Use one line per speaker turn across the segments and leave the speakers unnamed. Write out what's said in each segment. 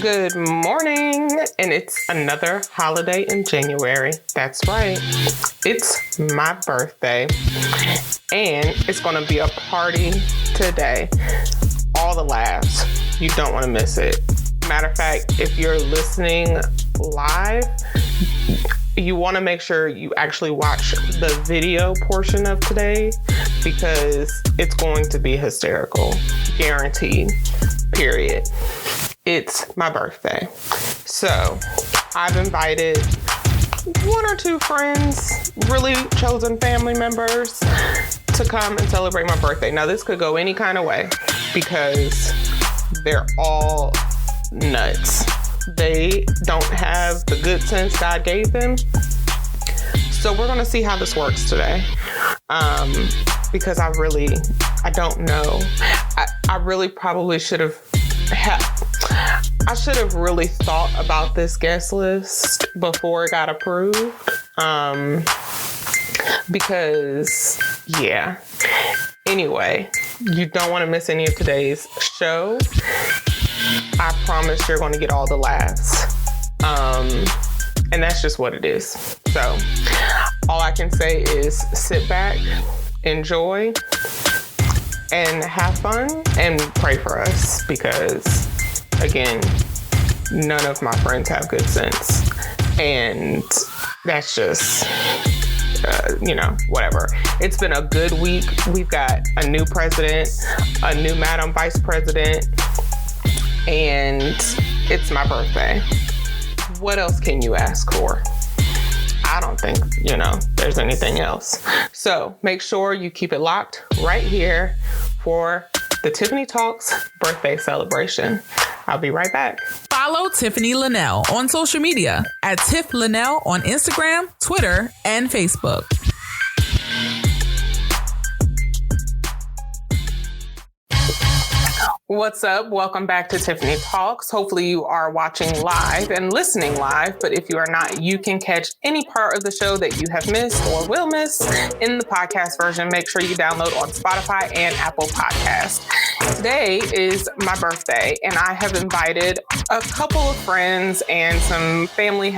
Good morning, and it's another holiday in January. That's right. It's my birthday, and it's going to be a party today. All the laughs. You don't want to miss it. Matter of fact, if you're listening live, you want to make sure you actually watch the video portion of today because it's going to be hysterical. Guaranteed. Period. It's my birthday. So I've invited one or two friends, really chosen family members, to come and celebrate my birthday. Now, this could go any kind of way because they're all nuts. They don't have the good sense God gave them. So we're going to see how this works today. Because I don't know. I really probably should have really thought about this guest list before it got approved. Because, yeah. Anyway, you don't want to miss any of today's show. I promise you're going to get all the laughs. And that's just what it is. So all I can say is sit back, enjoy, and have fun, and pray for us because, again, none of my friends have good sense. And that's just, whatever. It's been a good week. We've got a new president, a new Madam Vice President, and it's my birthday. What else can you ask for? I don't think, there's anything else. So make sure you keep it locked right here for the Tiffanie Talks birthday celebration. I'll be right back.
Follow Tiffanie Lanelle on social media at Tiff Lanelle on Instagram, Twitter, and Facebook.
What's up? Welcome back to Tiffanie Talks. Hopefully you are watching live and listening live, but if you are not, you can catch any part of the show that you have missed or will miss in the podcast version. Make sure you download on Spotify and Apple Podcasts. Today is my birthday, and I have invited a couple of friends and some family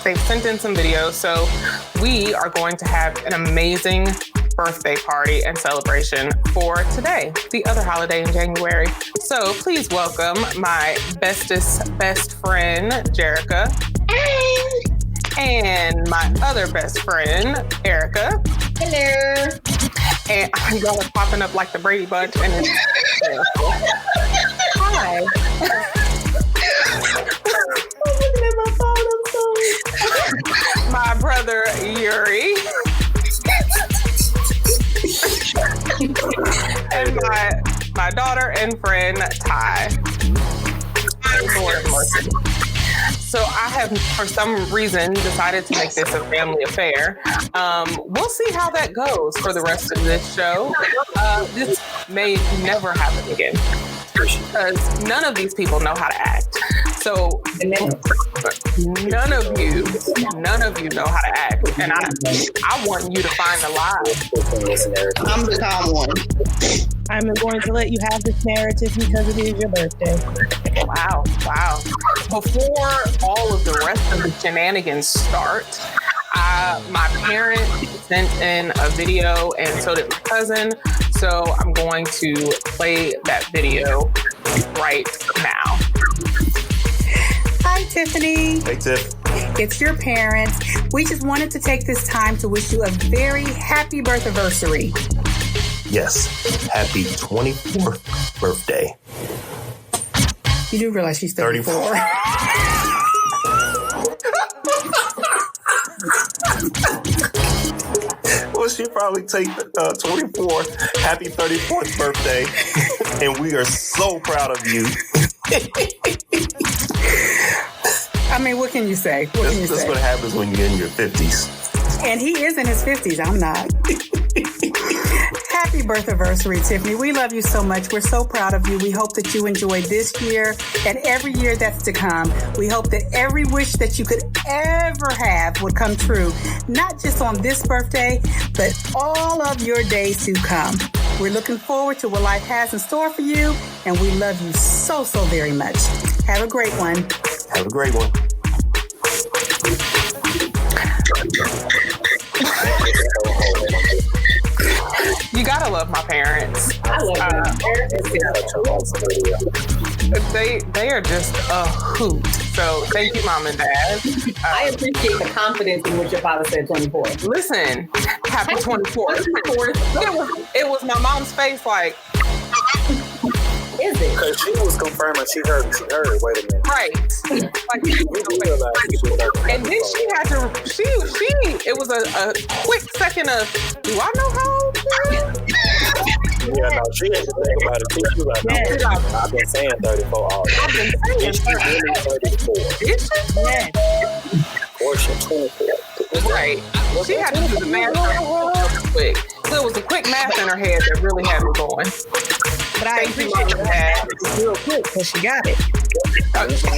they've sent in some videos, so we are going to have an amazing birthday party and celebration for today, the other holiday in January. So please welcome my best friend, Jerica.
Hey!
And my other best friend, Erica.
Hello.
And y'all are popping up like the Brady Bunch. And it's hi.
I'm looking at my phone, I'm sorry.
My brother, Yuri. And my daughter and friend, Ty. So I have, for some reason, decided to make this a family affair. We'll see how that goes for the rest of this show. This may never happen again because none of these people know how to act. So none of you know how to act, and I want you to find the lie.
I'm the calm one.
I'm going to let you have this narrative because it is your birthday.
Wow. Before all of the rest of the shenanigans start, my parents sent in a video, and so did my cousin. So I'm going to play that video right now.
Hi, Tiffanie.
Hey, Tiff.
It's your parents. We just wanted to take this time to wish you a very happy birthday.
Yes, happy 24th birthday.
You do realize she's 34.
Well, she probably take 24. Happy 34th birthday. And we are so proud of you.
I mean, what can you say?
This is what happens when you're in your 50s.
And he is in his 50s. I'm not. Happy birthday, Tiffanie. We love you so much. We're so proud of you. We hope that you enjoy this year and every year that's to come. We hope that every wish that you could ever have would come true, not just on this birthday, but all of your days to come. We're looking forward to what life has in store for you, and we love you so, so very much. Have a great one.
Have a great one.
You gotta love my parents.
I love them.
They are just a hoot. So thank you, Mom and Dad.
I appreciate the confidence in which your father said 24.
Listen, happy 24th. It was my mom's face like,
Is it?
Because she was confirming she heard. Wait a minute.
right. Like, and then she had to, it was a quick second of, do I know how old she is?
Yeah, no, she had to think about it too. She was like, I've been saying 34 all day.
I've been saying
Is she really 34?
Is she?
Or is she 24?
Right. She had to do the math real quick. So it was a quick math in her head that really had me going.
But I appreciate that real quick because she got it.
Listen,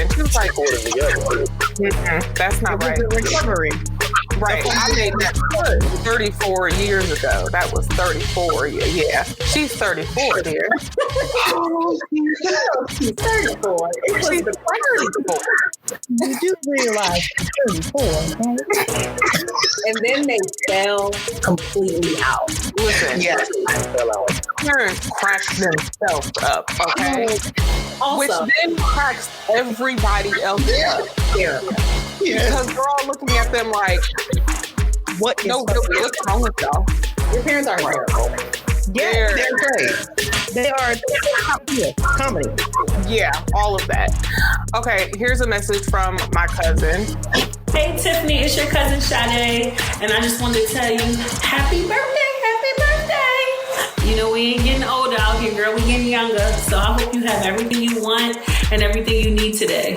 she was like,
Quarter the other.
that's not right.
It was a recovery.
Right. I made that 34 years ago. That was 34. Yeah. She's 34, dear.
She's 34.
She's 34.
You do realize she's 34, right?
And then they fell completely out.
Listen,
Yes.
parents cracked themselves up, okay?
Also,
Which then cracks everybody else up.
yeah.
Because they're all looking at them like,
What is
no, what's wrong with y'all?
Your parents aren't terrible.
Yeah, they're great. They are top tier comedy.
Yeah, all of that. Okay, here's a message from my cousin.
Hey Tiffany, it's your cousin Sade, and I just wanted to tell you, happy birthday, happy birthday. You know, we ain't getting older out here, girl, we getting younger, so I hope you have everything you want and everything you need today.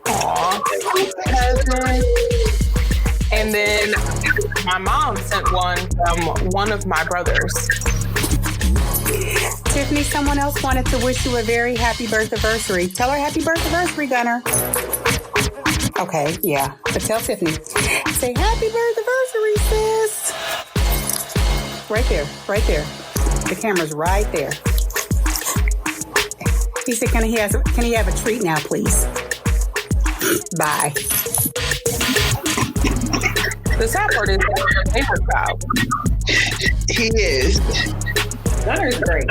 Aw, cousin. And then my mom sent one from one of my brothers.
Tiffany, someone else wanted to wish you a very happy birthday. Tell her happy birthday, Gunner. Okay, yeah. But tell Tiffany. Say happy birthday, sis. Right there. The camera's right there. He said, can he have a treat now, please? Bye.
The sad part is that he's a child.
He is.
Gunner's great.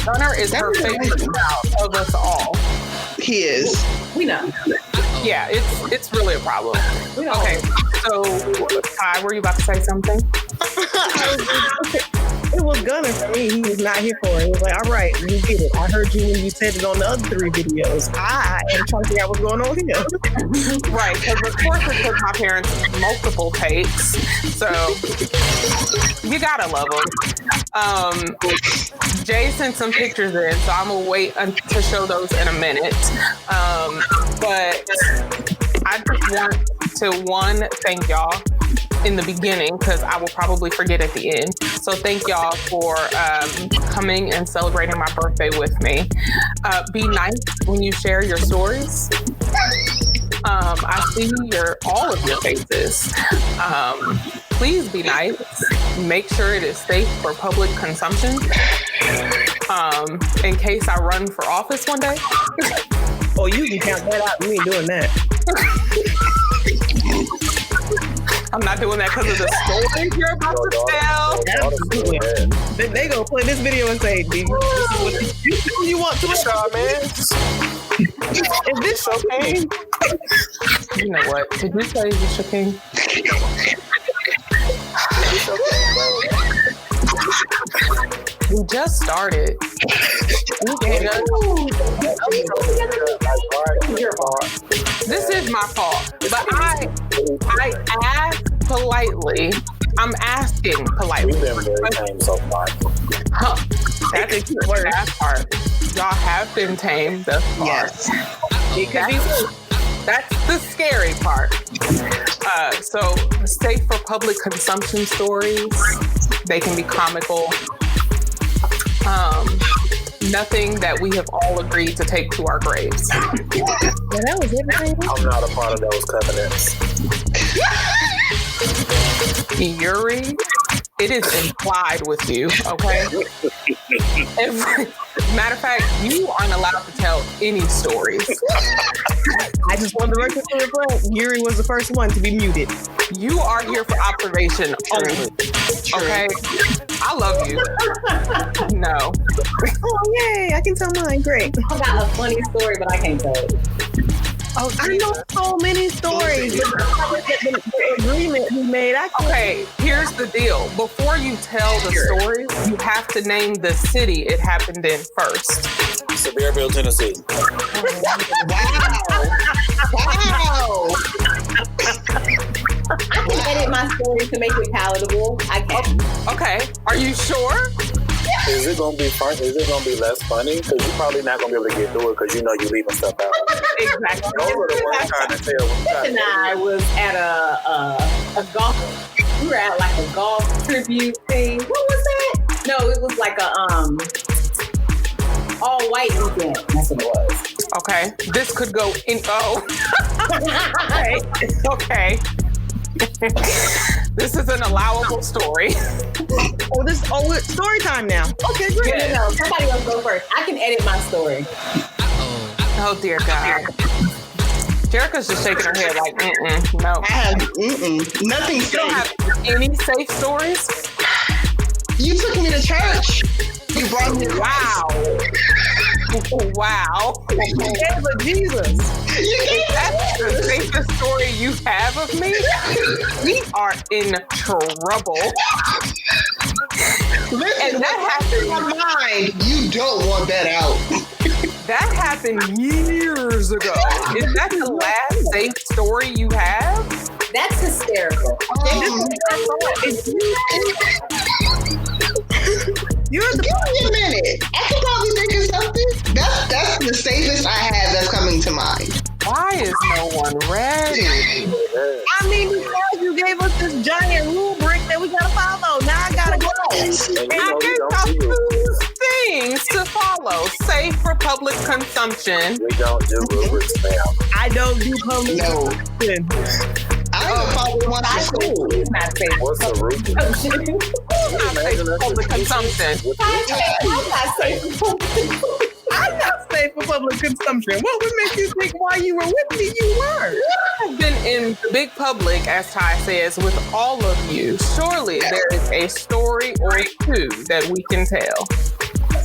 Gunner is her favorite child of us all.
He is.
We know.
Yeah, it's really a problem.
We know.
Okay, so Ty, were you about to say something?
It was Gunner for me. He was not here for it. He was like, all right, we get it. I heard you when you said it on the other 3 videos. I am trying to figure out what's going on here.
Right, because of course it took my parents multiple takes, so you gotta love them. Jay sent some pictures in, so I'm gonna wait to show those in a minute. But I just want to thank y'all in the beginning, because I will probably forget at the end. So thank y'all for coming and celebrating my birthday with me. Be nice when you share your stories. I see all of your faces. Please be nice. Make sure it is safe for public consumption. In case I run for office one day.
Oh, you can count that out. We ain't doing that.
I'm not doing that because of the story you're about to tell.
Absolutely. They gonna play this video and say, "Do you want to
Shaw, man.
Is this okay?"
You know what? Did you say Visha King? We just started. This is my fault. But I asked politely. I'm asking politely.
We've been very tame so far.
Huh. That's the worst part. Y'all have been tamed thus far.
Yes.
That's the scary part. So safe for public consumption stories. They can be comical. Nothing that we have all agreed to take to our graves.
Well, that was everything.
I'm not a part of those covenants.
Yuri, it is implied with you, okay? Matter of fact, you aren't allowed to tell any stories.
I just wanted the record to reflect. Yuri was the first one to be muted.
You are here for observation only. Okay? I love you. No.
Oh, yay. I can tell mine. Great.
I got a funny story, but I can't tell it.
Oh, I know so many stories. The agreement we made.
Okay, here's the deal. Before you tell the story, you have to name the city it happened in first.
Sevierville, Tennessee.
Wow.
I can edit my story to make it palatable. I can.
Okay, are you sure?
Is it gonna be fun? Is it gonna be less funny? Because you're probably not gonna be able to get through it because you know you're leaving stuff out.
Exactly.
Those are the ones trying to tell.
Tiff and I was at a golf. We were at like a golf tribute thing. What was that? No, it was like a all white weekend. That's what it was.
Okay, this could go in. Oh. Okay. This is an allowable story.
It's story time now. Okay, great.
No, somebody else go first. I can edit my story.
Oh dear God. Jerica's just shaking her head like, no.
I have nothing
You don't have any safe stories?
You took me to church. You brought me to
Wow. Wow.
Yeah, but Jesus.
That's the safest story you have of me? We are in trouble.
Listen,
And that happened.
in my mind, you don't want that out.
That happened years ago. Is that the last safe story you have?
That's hysterical.
Give me a minute. I can probably think of something. That's the safest I have that's coming to mind.
Why is no one ready?
I mean, because you gave us this giant rubric that we gotta follow. Now I gotta go.
I gave y'all 2 things to follow. Safe for public consumption.
We don't do rubrics now.
I don't do public.
No. I don't follow one at school.
He's not safe.
What's the rubric?
Not safe for public consumption.
I'm not safe.
I'm not safe for public consumption. What would make you think while you were with me you were?
I've been in big public, as Ty says, with all of you. Surely there is a story or 2 that we can tell.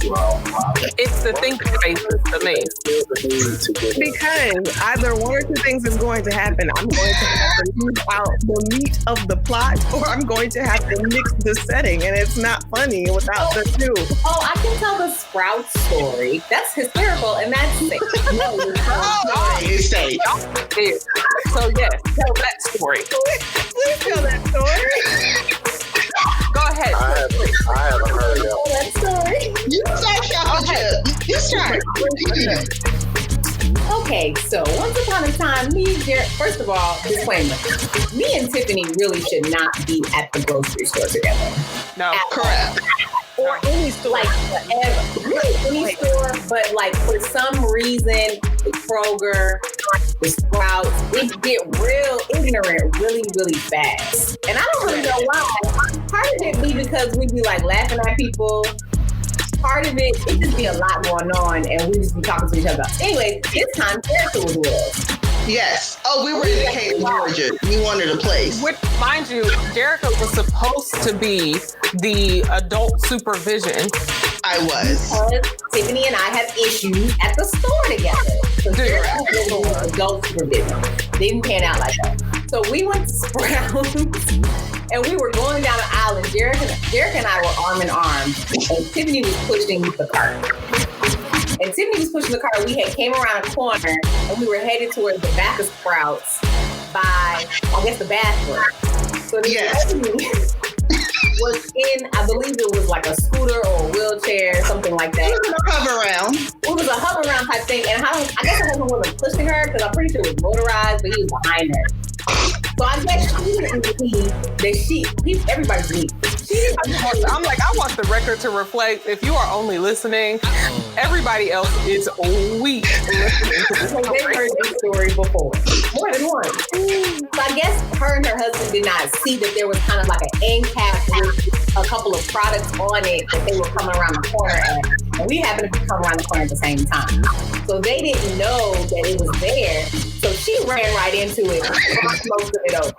It's the thinking basis to me.
Because either one or 2 things is going to happen. I'm going to have to leave out the meat of the plot, or I'm going to have to mix the setting, and it's not funny without the 2.
Oh, I can tell the Sprout story. That's hysterical, and that's safe. No,
It's safe.
So yes, tell that story.
Please tell that story.
Go ahead.
I haven't heard that.
that story.
You start shopping. You start.
Okay, so once upon a time, first of all, disclaimer, me and Tiffany really should not be at the grocery store together.
No.
Correct.
Or any store. Like, forever. Really, any store, but like for some reason, the Kroger, the Sprouts, it get real ignorant really, really fast. And I don't really know why. Part of it be because we be like laughing at people. Part of it just be a lot going on, and we just be talking to each other. Anyway, this time, Jerica was with us.
Yes. Oh, we were in Decatur, Georgia. We wanted a place.
Which, mind you, Jerica was supposed to be the adult supervision.
I was.
Because Tiffany and I have issues at the store together. So Jerica was adult supervision. Didn't pan out like that. So we went to Sprouts. And we were going down the aisle, and Jerica and I were arm in arm, and Tiffany was pushing the cart. And Tiffany was pushing the cart. We had came around a corner, and we were headed towards the back of Sprouts by, I guess, the bathroom. So the lady was in, I believe it was like a scooter or a wheelchair, something like that.
It was a hover around.
It was a hover around type thing, and I guess her husband wasn't pushing her because I'm pretty sure it was motorized, but he was behind her. So I guess she didn't see that everybody's weak.
I'm like, I want the record to reflect, if you are only listening, everybody else is weak listening to this.
They've heard this story before. More than once. So I guess her and her husband did not see that there was kind of like an end cap with a couple of products on it that they were coming around the corner at. And we happened to come around the corner at the same time. So they didn't know that it was there. So she ran right into it and knocked most of it over.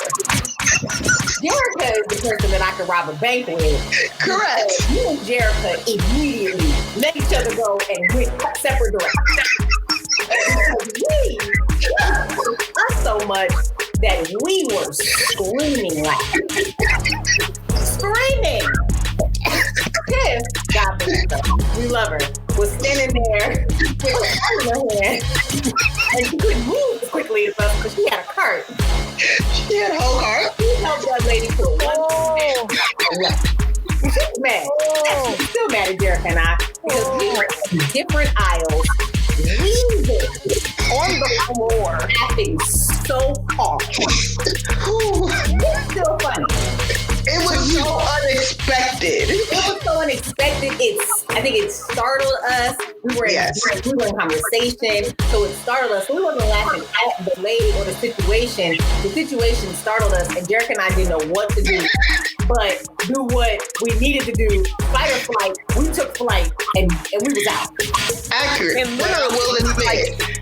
Jerica is the person that I could rob a bank with.
Correct.
Me and Jerica immediately let each other go and went separate directions. Us so much that we were screaming like screaming. Tiff, God bless her, we love her, was standing there with her phone in her hand, and she couldn't move as quickly as us because she had a cart.
She had a whole cart.
She helped that lady put one. She's mad. She's still mad at Jerica and I because we were in different aisles, on the floor, laughing so hard. It's still funny.
It was so unexpected.
It was so unexpected. I think it startled us. We were in conversation, so it startled us. We wasn't laughing at the lady or the situation. The situation startled us, and Derek and I didn't know what to do, but do what we needed to do. Fight or flight. We took flight, and we was out.
Accurate.
And literally,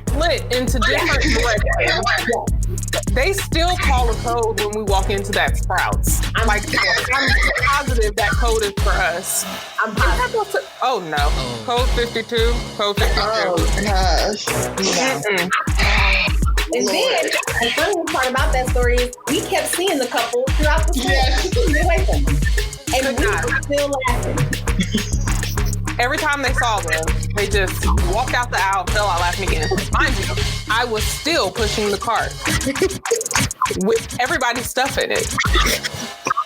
split into different directions. They still call a code when we walk into that Sprouts. I'm positive that code is for us. I'm positive. Oh no. Code 52. Code 52.
Oh gosh.
And then the funny part about that story is we kept seeing the couple throughout the store. We couldn't get away from them. And we were still laughing.
Every time they saw them, they just walked out the aisle and fell out laughing again. Mind you, I was still pushing the cart with everybody's stuff in it.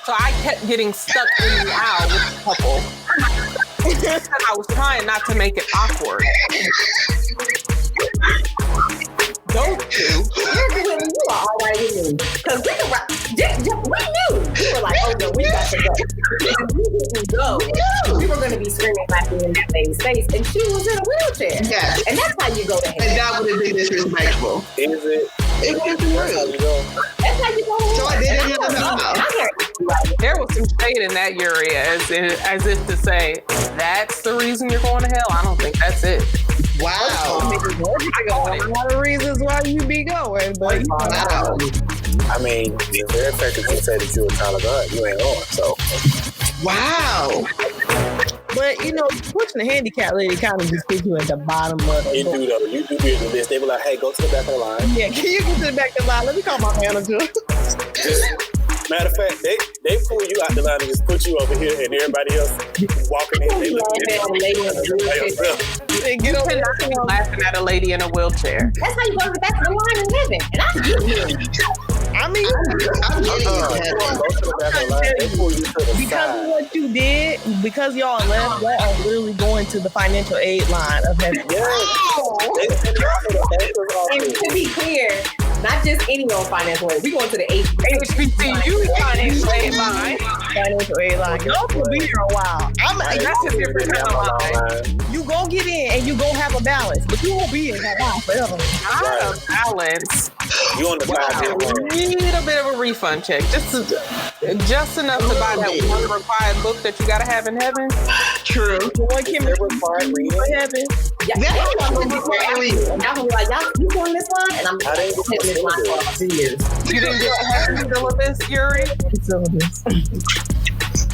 So I kept getting stuck in the aisle with the couple. And I was trying not to make it awkward. Those two.
You are all right with me. Because we knew. We were like, oh no, we got to go. If we didn't go, we were going to be screaming laughing in that lady's face. And she was in a wheelchair.
Yeah.
And that's how you go to hell.
And that would have been disrespectful.
Is it?
It would have been rude.
That's how you go home.
So I didn't know.
There was some shade in that area as if to say, that's the reason you're going to hell? I don't think that's it.
Wow.
I got a lot of reasons why you be going, but
wow.
I mean, the very fact that you said that you were a child of God, you ain't on, so.
Wow.
But pushing the handicap lady kind of just puts you at the bottom of it.
You do though. You do be in the list. They be like, hey, go to the back of the line.
Yeah, can you get to the back of the line? Let me call my manager.
Matter of fact, they pull you out the line and just put you over here, and everybody else walking in. They look
You cannot be laughing at a lady in a wheelchair.
That's how you go to the back of the line in heaven. And I'm getting
because of what you did, because y'all left, y'all are literally going to the financial aid line of heaven.
And to be clear, not just any old financial aid. We going to the
HBCU financial aid line.
Financial aid line. Y'all will be here a while.
That's a different kind of line.
You gon' get in and you gon' have a balance, but you won't be in that line forever.
Not a balance.
You on the
You need a bit of a refund check, just enough to buy that one required book that you gotta have in heaven.
True.
One chemistry required reading in heaven.
Y'all gonna be like, y'all you doing this one? And I'm hitting this line for 2 years.
You didn't get to have syllabus, Yuri?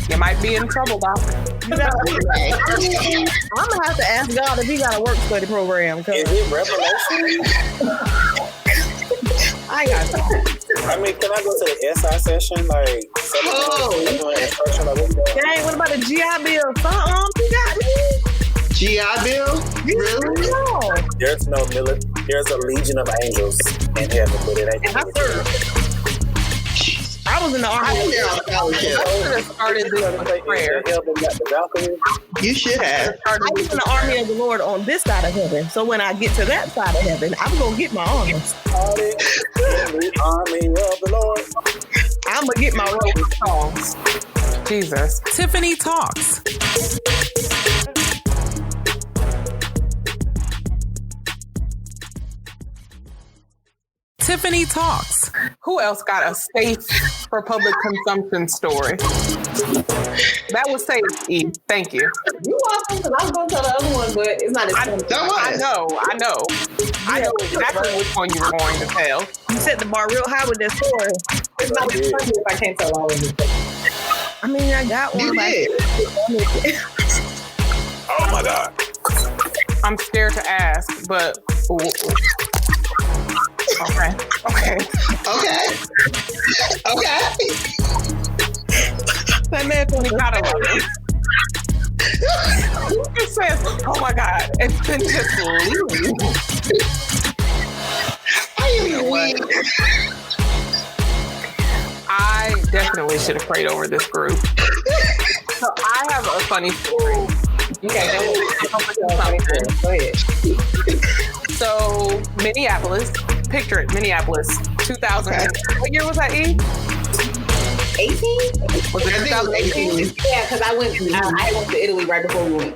You might be in trouble, Doc.
I'm gonna have to ask God if he got a work study program.
Is it Revelation?
I got time.
I mean, can I go to the SI session? Like,
dang, what about the GI Bill? You got me?
GI Bill? Really?
No.
There's no there's a legion of angels in heaven, but it ain't.
I I was in the army.
I was there on
I
scholarship.
should have started this with prayer.
You should have.
I was in the army of the Lord on this side of heaven. So when I get to that side of heaven, I'm gonna get my armor.
The army of the Lord.
I'm gonna get my robe.
Songs. Jesus.
Tiffanie Talks. Tiffanie Talks.
Who else got a safe for public consumption story? That was safe, E. Thank you.
You welcome, because I was going to tell the other one, but it's not as funny.
I know exactly which one you were going to tell.
You set the bar real high with that story.
It's not as funny if I can't tell all of it.
I mean, I got one.
You did.
Oh my God.
I'm scared to ask, but okay.
That man told me
Gotta love it. Who just says, "Oh my God, it's been just leaving"? I definitely should have prayed over this group. So I have a funny story.
Okay,
Go ahead. So Minneapolis, picture it, Minneapolis, 2000. What year was that, E?
18?
Was it 2018?
Yeah, because I went to Italy right before we went.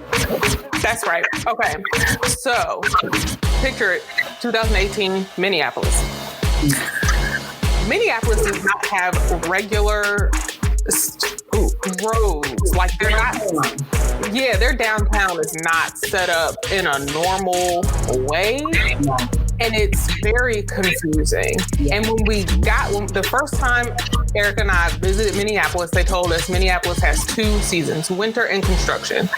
That's right. Okay. So picture it, 2018, Minneapolis. Minneapolis does not have regular roads. Like they're not. Yeah, their downtown is not set up in a normal way. And it's very confusing. And when the first time Erica and I visited Minneapolis, they told us Minneapolis has 2 seasons, winter and construction.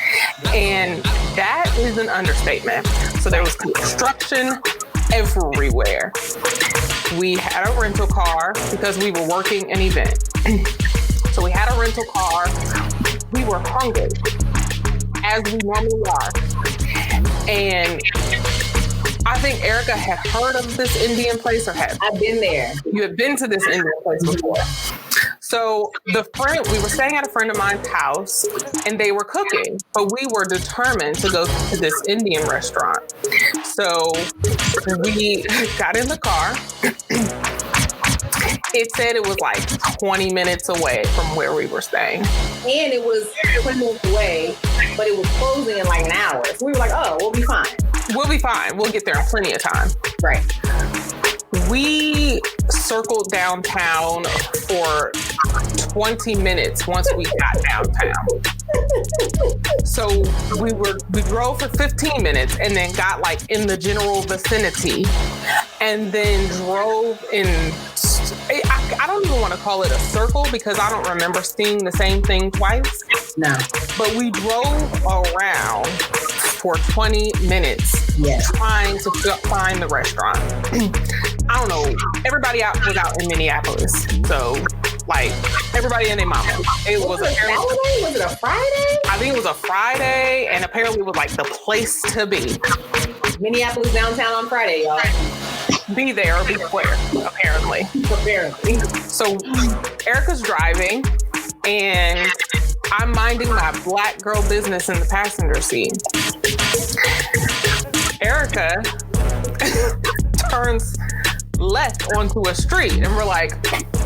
And that is an understatement. So there was construction everywhere. We had a rental car because we were working an event. So we had a rental car. We were hungry, as we normally are. And I think Erica had heard of this Indian place, or had?
I've been there.
You had been to this Indian place before. So we were staying at a friend of mine's house, and they were cooking, but we were determined to go to this Indian restaurant. So we got in the car. It said it was like 20 minutes away from where we were staying.
And it was 20 minutes away, but it was closing in like an hour. So we were like, oh, we'll be fine.
We'll be fine. We'll get there in plenty of time.
Right.
We circled downtown for 20 minutes once we got downtown. So we drove for 15 minutes and then got like in the general vicinity and then drove in. I don't even want to call it a circle because I don't remember seeing the same thing twice.
No.
But we drove around for 20 minutes trying to find the restaurant. I don't know. Everybody was out in Minneapolis. So, like, everybody and their mama. It was a
Saturday? Was it a Friday?
I think it was a Friday, and apparently it was like the place to be.
Minneapolis downtown on Friday, y'all.
Be there or be square, apparently.
Apparently.
So Erica's driving, and I'm minding my black girl business in the passenger seat. Erica turns left onto a street, and we're like,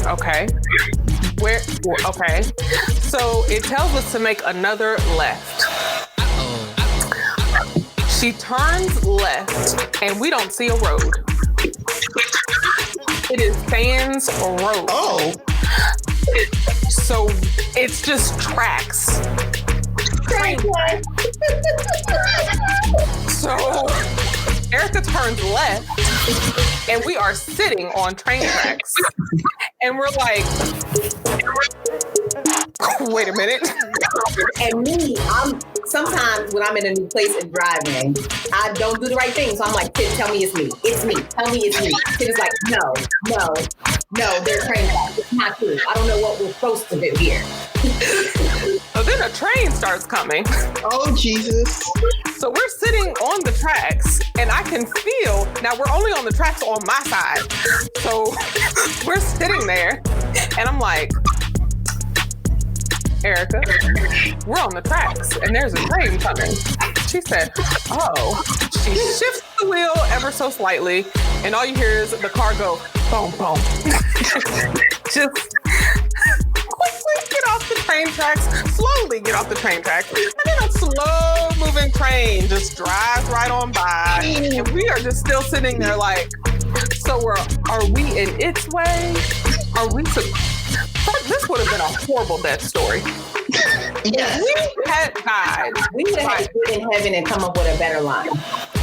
okay, where? Okay. So it tells us to make another left. She turns left, and we don't see a road. It is Sands Road.
Oh.
So it's just tracks. So Erica turns left, and we are sitting on train tracks. And we're like, wait a minute.
And me, sometimes when I'm in a new place and driving, I don't do the right thing. So I'm like, Tiff, tell me it's me. It's me. Tell me it's me. Tiff is like, no, they're train tracks. It's not true. I don't know what we're supposed to do here.
So then a train starts coming.
Oh, Jesus.
So we're sitting on the tracks, and I can feel, now we're only on the tracks on my side. So we're sitting there, and I'm like, Erica, we're on the tracks, and there's a train coming. She said, oh. She shifts the wheel ever so slightly, and all you hear is the car go, boom, boom. Just quickly get off the train tracks, slowly get off the train tracks, and then a slow-moving train just drives right on by, and we are just still sitting there like, so are we in its way? Are we... This would have been a horrible death story.
Yes.
We had died.
We would have had to get in heaven and come up with a better line.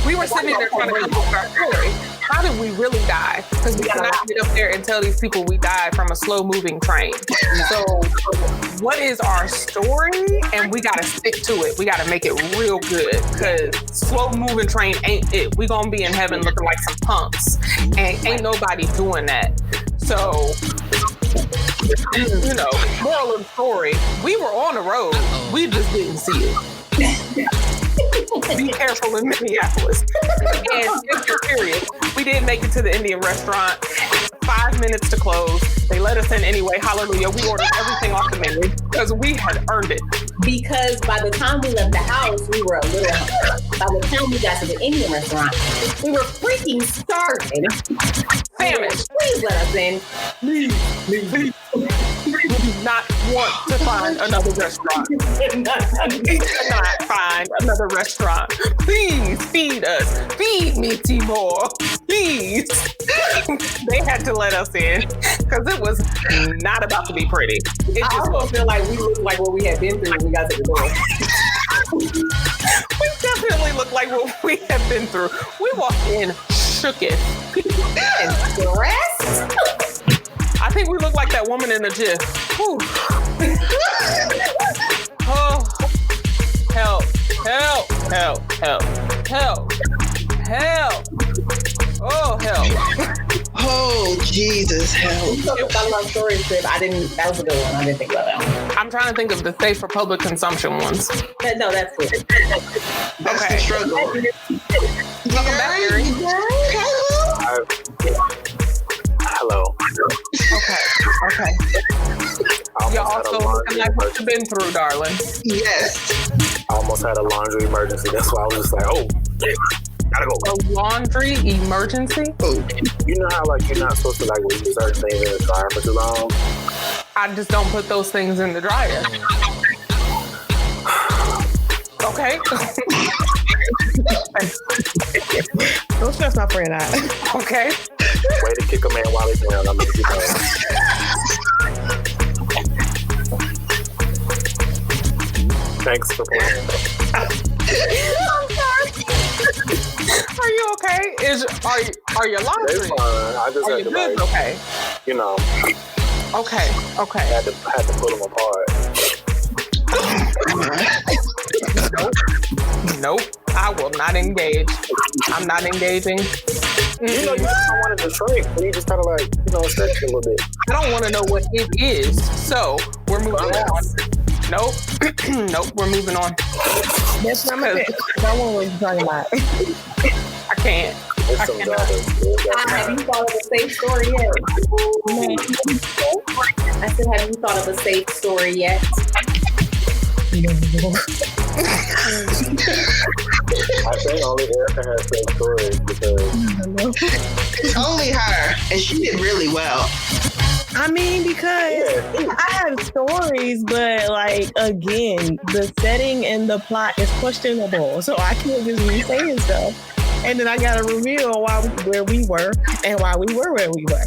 We were sitting there trying to come up with our story. How did we really die? Because we cannot get up there and tell these people we died from a slow-moving train. So what is our story? And we got to stick to it. We got to make it real good, because slow-moving train ain't it. We going to be in heaven looking like some punks. And ain't nobody doing that. So... You know, moral of the story, we were on the road. We just didn't see it. Be careful in Minneapolis. And period, we did make it to the Indian restaurant. 5 minutes to close. They let us in anyway. Hallelujah. We ordered everything off the menu because we had earned it.
Because by the time we left the house, we were a little hungry. By the time we got to the Indian restaurant, we were freaking starving.
Famished.
Please let us in.
Please. We do not want to find another restaurant. We cannot find another restaurant. Please feed us. Feed me, Timor. Please. They had to let us in because it was not about to be pretty. It
I
just
almost feel like we looked like what we had been through when we got to the door.
We definitely look like what we have been through. We walked in shooketh.
And stressed.
I think we look like that woman in the gif. Whew. Oh, help, help, help, help, help, help. Oh, help.
Oh, Jesus, help.
That was a good one. I didn't think about that one.
I'm trying to think of the safe for public consumption ones.
No, that's it.
That's
Okay.
the struggle.
Welcome back, Erie.
Hello.
Okay. Y'all also looking like what you've been through, darling.
Yes.
I almost had a laundry emergency. That's why I was just like, oh, yeah, gotta go.
A laundry emergency?
You know how like you're not supposed to like leave certain things in the dryer for too long?
I just don't put those things in the dryer. Okay.
Don't stress my friend out.
Okay.
Way to kick a man while he's down. I mean, you know. Thanks for playing.
Are you okay? Are your laundry?
They're fine. I just
Are
had
your
to
goods
like,
okay?
you know,
Okay.
had to pull them apart.
Nope. I will not engage. I'm not engaging.
You know, you just don't want it to shrink. So you just kind of like, stretch it a little bit.
I don't want to know what it is. So we're moving on. Nope. Nope. We're moving on.
That's not my bit. That one was talking about.
I can't.
There's
I
some
cannot.
drivers.
Have you thought of a safe story yet? I said, have you thought of a safe story yet?
I think only Erica has safe stories because
It's only her, and she did really well.
I mean, because I have stories, but like again, the setting and the plot is questionable, so I can't just be saying stuff. And then I gotta reveal where we were and why we were where we were.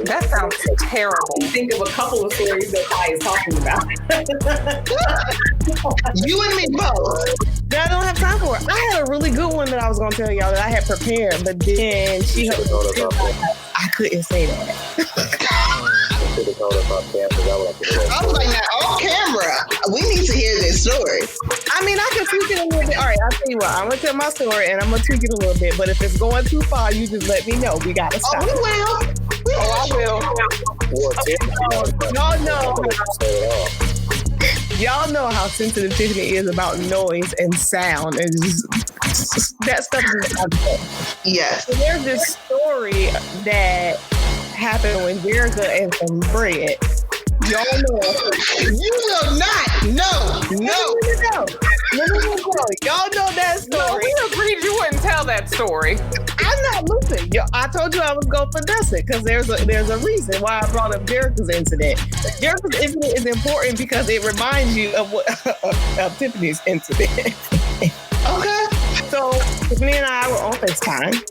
That sounds terrible.
Think of a couple of stories that Ty is talking about.
You and me both.
That I don't have time for it. I had a really good one that I was gonna tell y'all that I had prepared, but then I couldn't say that.
should have told us off camera.
I was like, now on camera, we need to hear this story.
I mean, I can tweak it a little bit. All right, I'll tell you what. I'm gonna tell my story and I'm gonna tweak it a little bit. But if it's going too far, you just let me know. We gotta stop.
Oh, we will.
Oh, I will.
No. y'all know how sensitive Tiffany is about noise and sound, and just, that stuff is
Yes.
So there's this story that happened when Jerica and some bread. Y'all know.
You will not. No.
No. Y'all know that story.
No, we agreed you wouldn't tell that story.
I'm not losing. I told you I was going to finesse it because there's a reason why I brought up Jerica's incident. Jerica's incident is important because it reminds you of of Tiffany's incident.
Okay.
So Tiffany and I were on FaceTime.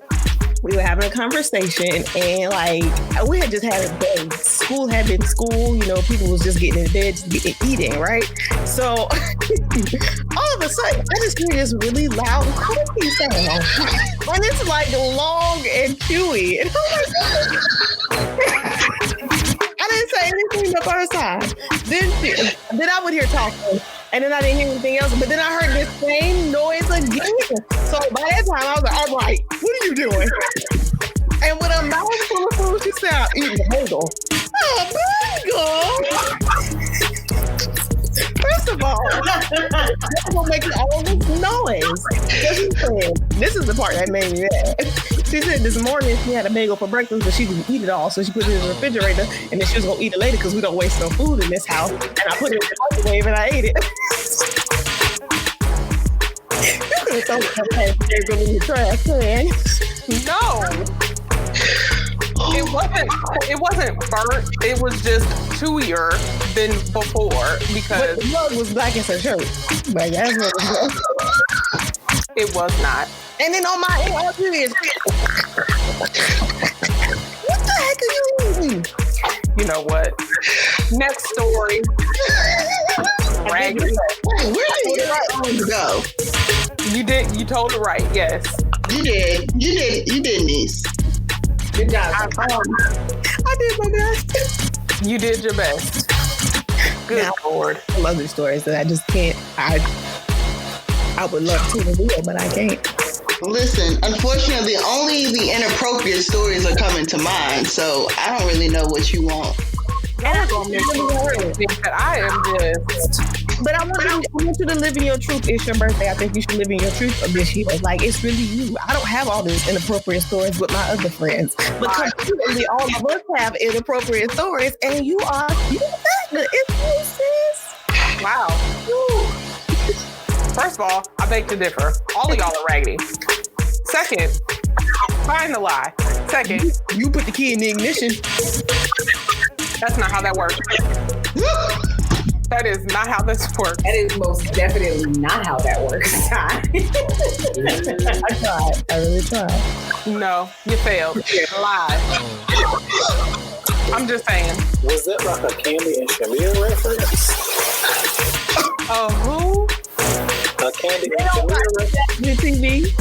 We were having a conversation, and like we had just had a day. School had been school, you know, people was just getting in bed, just eating, right? So all of a sudden, I just hear this really loud cookie sound, and it's like long and chewy. And I'm like, I didn't say anything the first time. Then I would hear talking. And then I didn't hear anything else. But then I heard this same noise again. So by that time, I was like, all right, what are you doing? And with a mouth full of food, she said, I'm eating a bagel. Oh, bagel! First of all, that's what makes all this noise. This is the part that made me mad. She said this morning she had a bagel for breakfast, but she didn't eat it all. So she put it in the refrigerator, and then she was going to eat it later because we don't waste no food in this house. And I put it in the microwave, and I ate it. You could have thrown that bagel in your trash can.
No. It wasn't burnt. It was just chewier than before because
But the mug was black as her shirt. But that's what it was.
it was not.
And then on my end, all you is, what the heck are you eating?
You know what? Next story. Raggedy.
Where did your go?
You did. You told it right. Yes.
You did, niece.
Good job.
I did my best.
You did your best. Good
Now,
Lord.
I love these stories that I just can't. I would love to reveal, but I can't.
Listen, unfortunately, only the inappropriate stories are coming to mind, so I don't really know what you want.
And I don't think that I am just.
But I want you to live in your truth. It's your birthday. I think you should live in your truth of this year. Like, it's really you. I don't have all these inappropriate stories with my other friends. But completely, all of us have inappropriate stories, and you that good. It's you, sis.
Wow. First of all, I beg to differ. All of y'all are raggedy. Second, find the lie. Second,
You put the key in the ignition.
that's not how that works. That is not how this works.
That is most definitely not how that works.
I tried. I really tried.
No, you failed. Lie. I'm just saying.
Was that like a Candy and Shamir reference?
Who?
A Candy and Shamir reference?
The TV.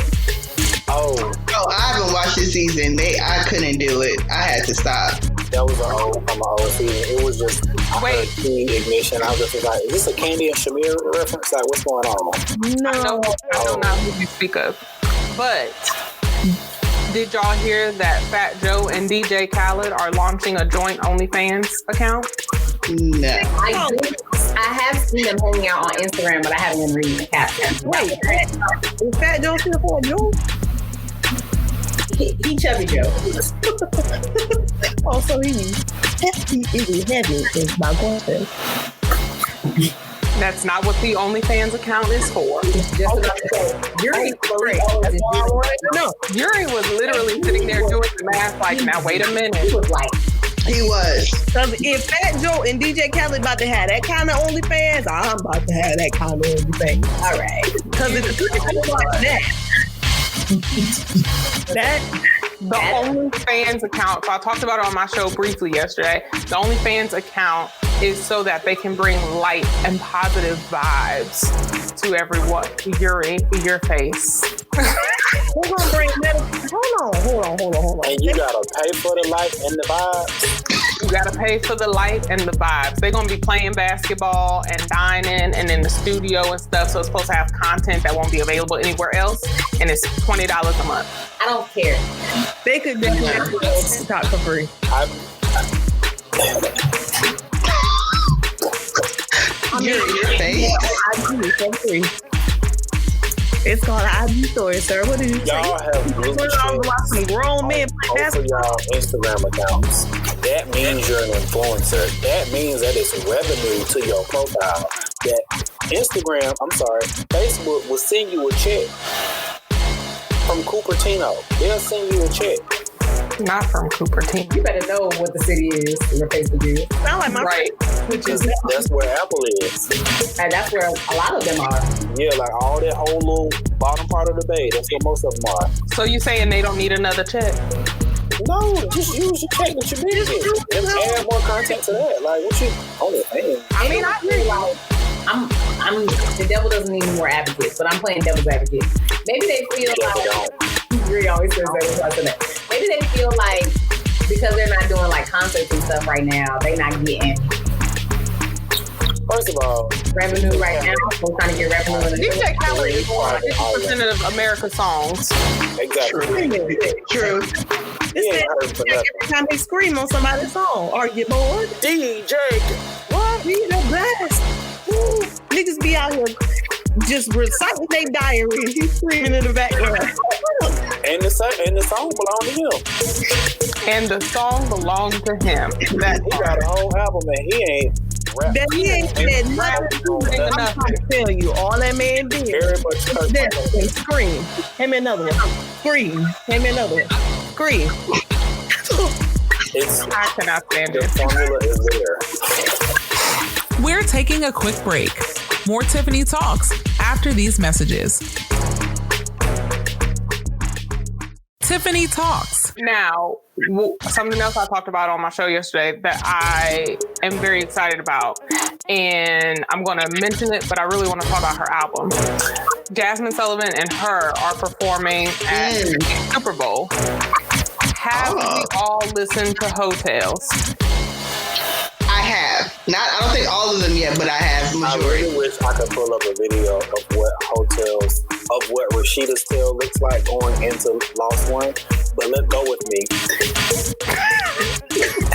Oh, I haven't watched this season. I couldn't do it. I had to stop.
That was from an old season. It was just
Wait.
key ignition. I was just like, is this a Candy and Shamir reference? Like, what's going on?
I know not who you speak of. But did y'all hear that Fat Joe and DJ Khaled are launching a joint OnlyFans account?
No.
I have seen them hanging out on Instagram, but I haven't been reading the caption.
Wait, is Fat Joe still for Joe?
He Chubby Joe.
Oh, so he is heavy is my question.
That's not what the OnlyFans account is for.
Just about to say, Yuri
No, Yuri was literally sitting there doing the math like, now wait a minute.
He was like,
He was.
Because if Fat Joe and DJ Khaled about to have that kind of OnlyFans, I'm about to have that kind of OnlyFans.
all right.
Because it's like that.
The OnlyFans account, so I talked about it on my show briefly yesterday. The OnlyFans account is so that they can bring light and positive vibes to everyone. Yuri, your face.
We're gonna bring hold on.
And you gotta pay for the light and the vibes.
You gotta pay for the light and the vibes. They're gonna be playing basketball and dining and in the studio and stuff. So it's supposed to have content that won't be available anywhere else. And it's $20 a month.
I don't care.
They could do TikTok for free.
Your face.
It's called IG story, sir. What did you say?
Y'all have blue
Some grown men play
both of y'all Instagram accounts. That means you're an influencer. That means that it's revenue to your profile. That Facebook will send you a check from Cupertino. They'll send you a check.
Not from Cupertino.
You better know what the city is, your Facebook is.
Sound like my
Right.
which is
That's where Apple is.
And that's where a lot of them are.
Yeah, like all that whole little bottom part of the bay. That's where most of them are.
So you saying they don't need another check?
No, just use your check that you're making and add more content to that. Like, what you only paying?
I mean, I agree. Like, I'm the devil doesn't need more advocates, but I'm playing devil's advocate. Maybe they feel like Bree always says that. Maybe they feel like because they're not doing like concerts and stuff right now, they're not getting
First of all,
revenue right now. We're trying to get revenue.
DJ Khaled is on 50% of America's songs.
exactly.
true. Every time they scream on somebody's song, are you bored?
DJ,
What? We the best. Woo. Niggas be out here just reciting their diary. He's screaming in the background.
and the song belong to him.
And the song belonged to him. That
He got a whole album and he ain't rap.
That he ain't said nothing. I'm trying to tell you, all that man did.
Very much
was dance and scream. Hand me another one. Scream. Hand me another one. Scream.
I cannot stand
the
it.
formula is there.
We're taking a quick break. More Tiffanie Talks after these messages. Tiffanie Talks.
Now, something else I talked about on my show yesterday that I am very excited about, and I'm going to mention it, but I really want to talk about her album. Jasmine Sullivan and her are performing at the Super Bowl. Have we all listened to Hotels?
I have. I don't think all of them yet, but I have
I
majority.
really wish I could pull up a video of what Rashida's tail looks like going into Lost One, but let's go with me.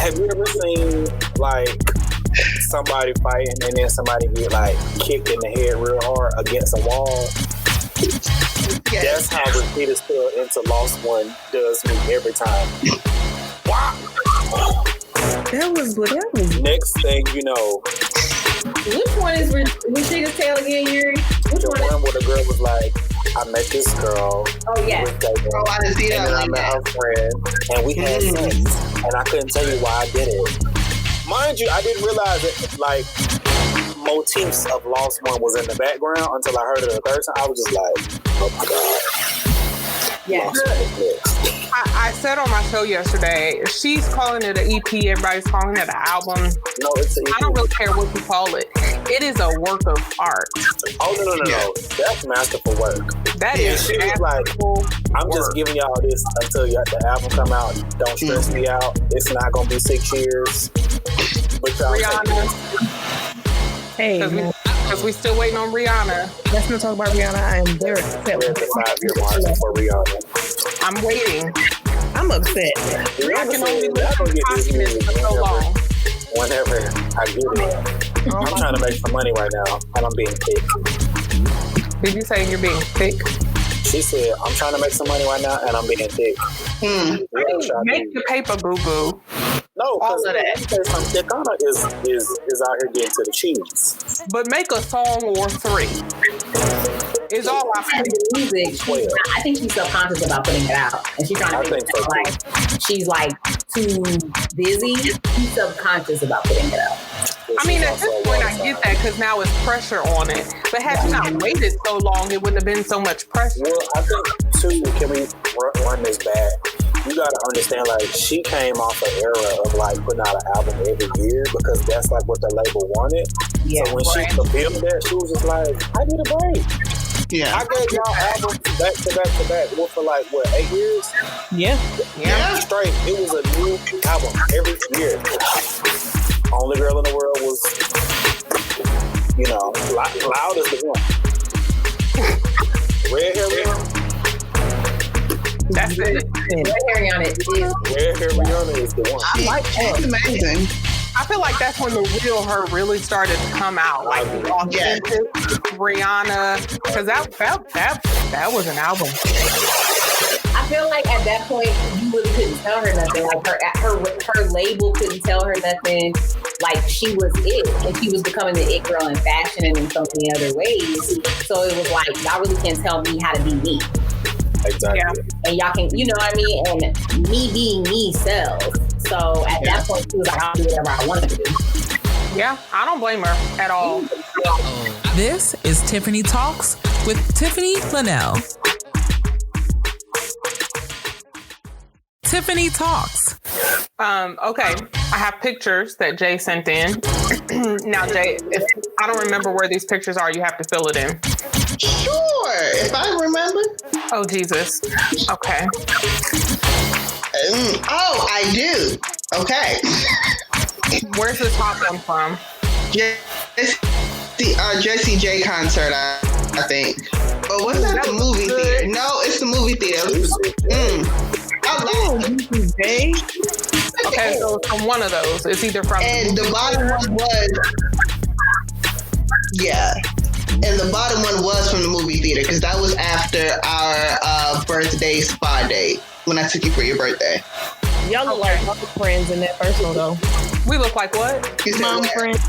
Have you ever seen like somebody fighting and then somebody get like kicked in the head real hard against a wall?
Yes.
That's how Rashida's tail into Lost One does me every time. Wow.
That was what that was.
Next thing you know,
Which one is Rashida's tail again, Yuri? Which
the
one?
one where the girl was like, I met this girl.
Oh, yes.
Oh, I didn't see that.
And then I met her friend, and we had sex, and I couldn't tell you why I did it. Mind you, I didn't realize that, like, motifs of Lost One was in the background until I heard it the third time. I was just like, oh my God.
Yeah.
Lost One is next.
I said on my show yesterday, she's calling it an EP, everybody's calling it an album.
No, it's an EP.
I don't really care what you call it. It is a work of art.
Oh, no. That's masterful work.
That
Yeah,
is
she was like,
masterful
I'm
work.
just giving y'all this until the album come out. Don't stress me out. It's not going to be 6 years. But y'all
Rihanna.
Hey,
Because we still waiting on Rihanna.
let's not talk about Rihanna. I am very upset.
We're at the 5-year mark for Rihanna.
I'm waiting.
I'm upset.
I can only live in posthumous for so long.
Whenever I get it. I'm trying to make some money right now, and I'm being thick.
Did you say you're being thick?
She said, I'm trying to make some money right now, and I'm being thick.
Make the paper, boo-boo.
No,
All
because
of that.
Thicana is out here getting to the cheese.
But make a song or three. Is all I say.
Music, I think she's subconscious about putting it out, and she's trying to make it like she's like too busy. She's subconscious about putting it out.
I mean, at this point, I get that because now it's pressure on it. But had you not waited so long, it wouldn't have been so much pressure.
Well, I think, too, can we run this back? You got to understand, like, she came off an era of, like, putting out an album every year because that's, like, what the label wanted.
Yeah,
so when she fulfilled that, she was just like, I need a break.
Yeah.
I gave y'all albums back to back to back. What, for, like, 8 years?
Yeah.
Straight. It was a new album every year. Only Girl in the World was, you know, loud as the one. Red Hair Rihanna.
That's it.
Red Hair on it is.
Red Hair Rihanna is the one.
She's amazing.
I feel like that's when the real her really started to come out, like the authentic Rihanna, because that was an album.
I feel like at that point you really couldn't tell her nothing. Like her label couldn't tell her nothing. Like she was it, and she was becoming the it girl in fashion and in so many other ways. So it was like y'all really can't tell me how to be me.
Exactly.
Yeah.
And y'all can, you know what I mean? And me being me sells. So at that point she was like, I'll do whatever I want to do.
Yeah, I don't blame her at all.
This is Tiffanie Talks with Tiffanie Lanelle. Tiffanie Talks.
Okay, I have pictures that Jay sent in. Now, Jay, if I don't remember where these pictures are, you have to fill it in.
Sure, if I remember.
Oh, Jesus. Okay.
Oh, I do. Okay.
Where's the top one from?
The Jessie J concert, I think. But was that the movie theater? No, it's the movie theater. I love
J.
Okay, so it's from one of those. It's either from...
And the bottom one was... Yeah. And the bottom one was from the movie theater because that was after our birthday spa date when I took you for your birthday.
Y'all look like mom friends in that first one, though.
We look like what?
Mom friends.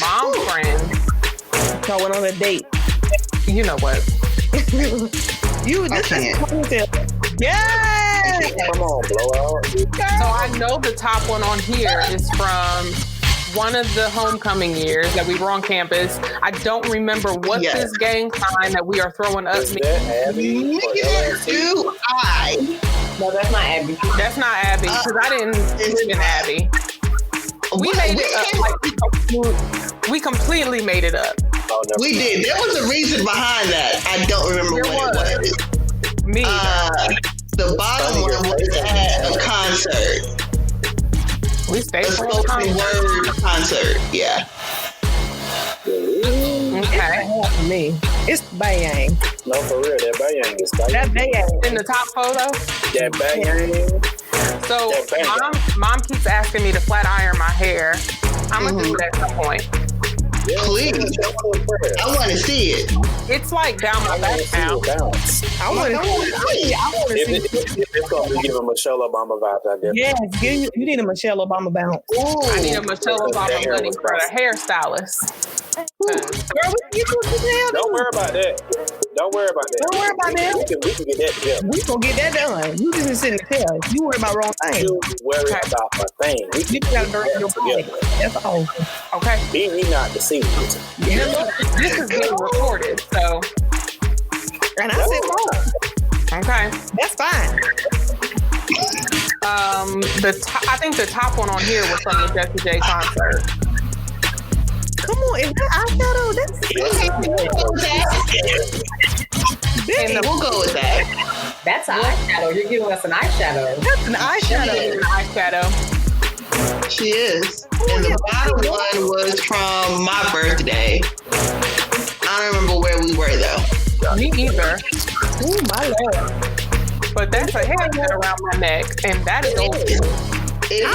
Mom friends.
Y'all went on a date.
You know what?
You
I can't.
Yeah.
Come on, blowout.
So I know the top one on here is from one of the homecoming years that we were on campus. I don't remember what this gang sign that we are throwing up.
Is that Abby?
Neither do I.
No, that's not Abby.
That's not Abby, because I didn't live in Abby. We made it up. We completely made it up.
Oh,
We did. There was a reason behind that. I don't remember what it was.
Me either.
The bottom one was at a concert.
We stayed
A
for a
spoken word concert. Yeah.
Okay.
For me, it's Bayang.
No, for real, that Bayang is tight.
That Bayang.
In the top photo.
That Bayang.
So
That Bayang.
mom keeps asking me to flat iron my hair. I'm gonna do it at some point.
Yeah,
Please. I want to see it.
It's like down my back now.
I want to see.
If it's going to give a Michelle Obama vibe, I guess.
Yes, you need a Michelle Obama bounce.
I need a Michelle Obama money for the hairstylist.
Girl,
Don't worry about that. Don't worry about that.
Don't worry about that.
We can get that together.
We gonna get that done. You just sit in the tail. You worry about wrong things.
You worry about a thing. We
You
can
gotta direct your body.
together.
That's all.
Okay.
Be not deceived.
This is being recorded, so
And I said wrong.
okay.
That's fine.
I think the top one on here was from the Jessie J concert.
Come on, is that eyeshadow?
We'll go with that.
That's an eyeshadow. You're giving us an eyeshadow.
That's an eyeshadow.
An eyeshadow.
She is. And the bottom one was from my birthday. I don't remember where we were though.
Me either.
Oh my Lord.
But that's a haircut around my neck, and that is old.
It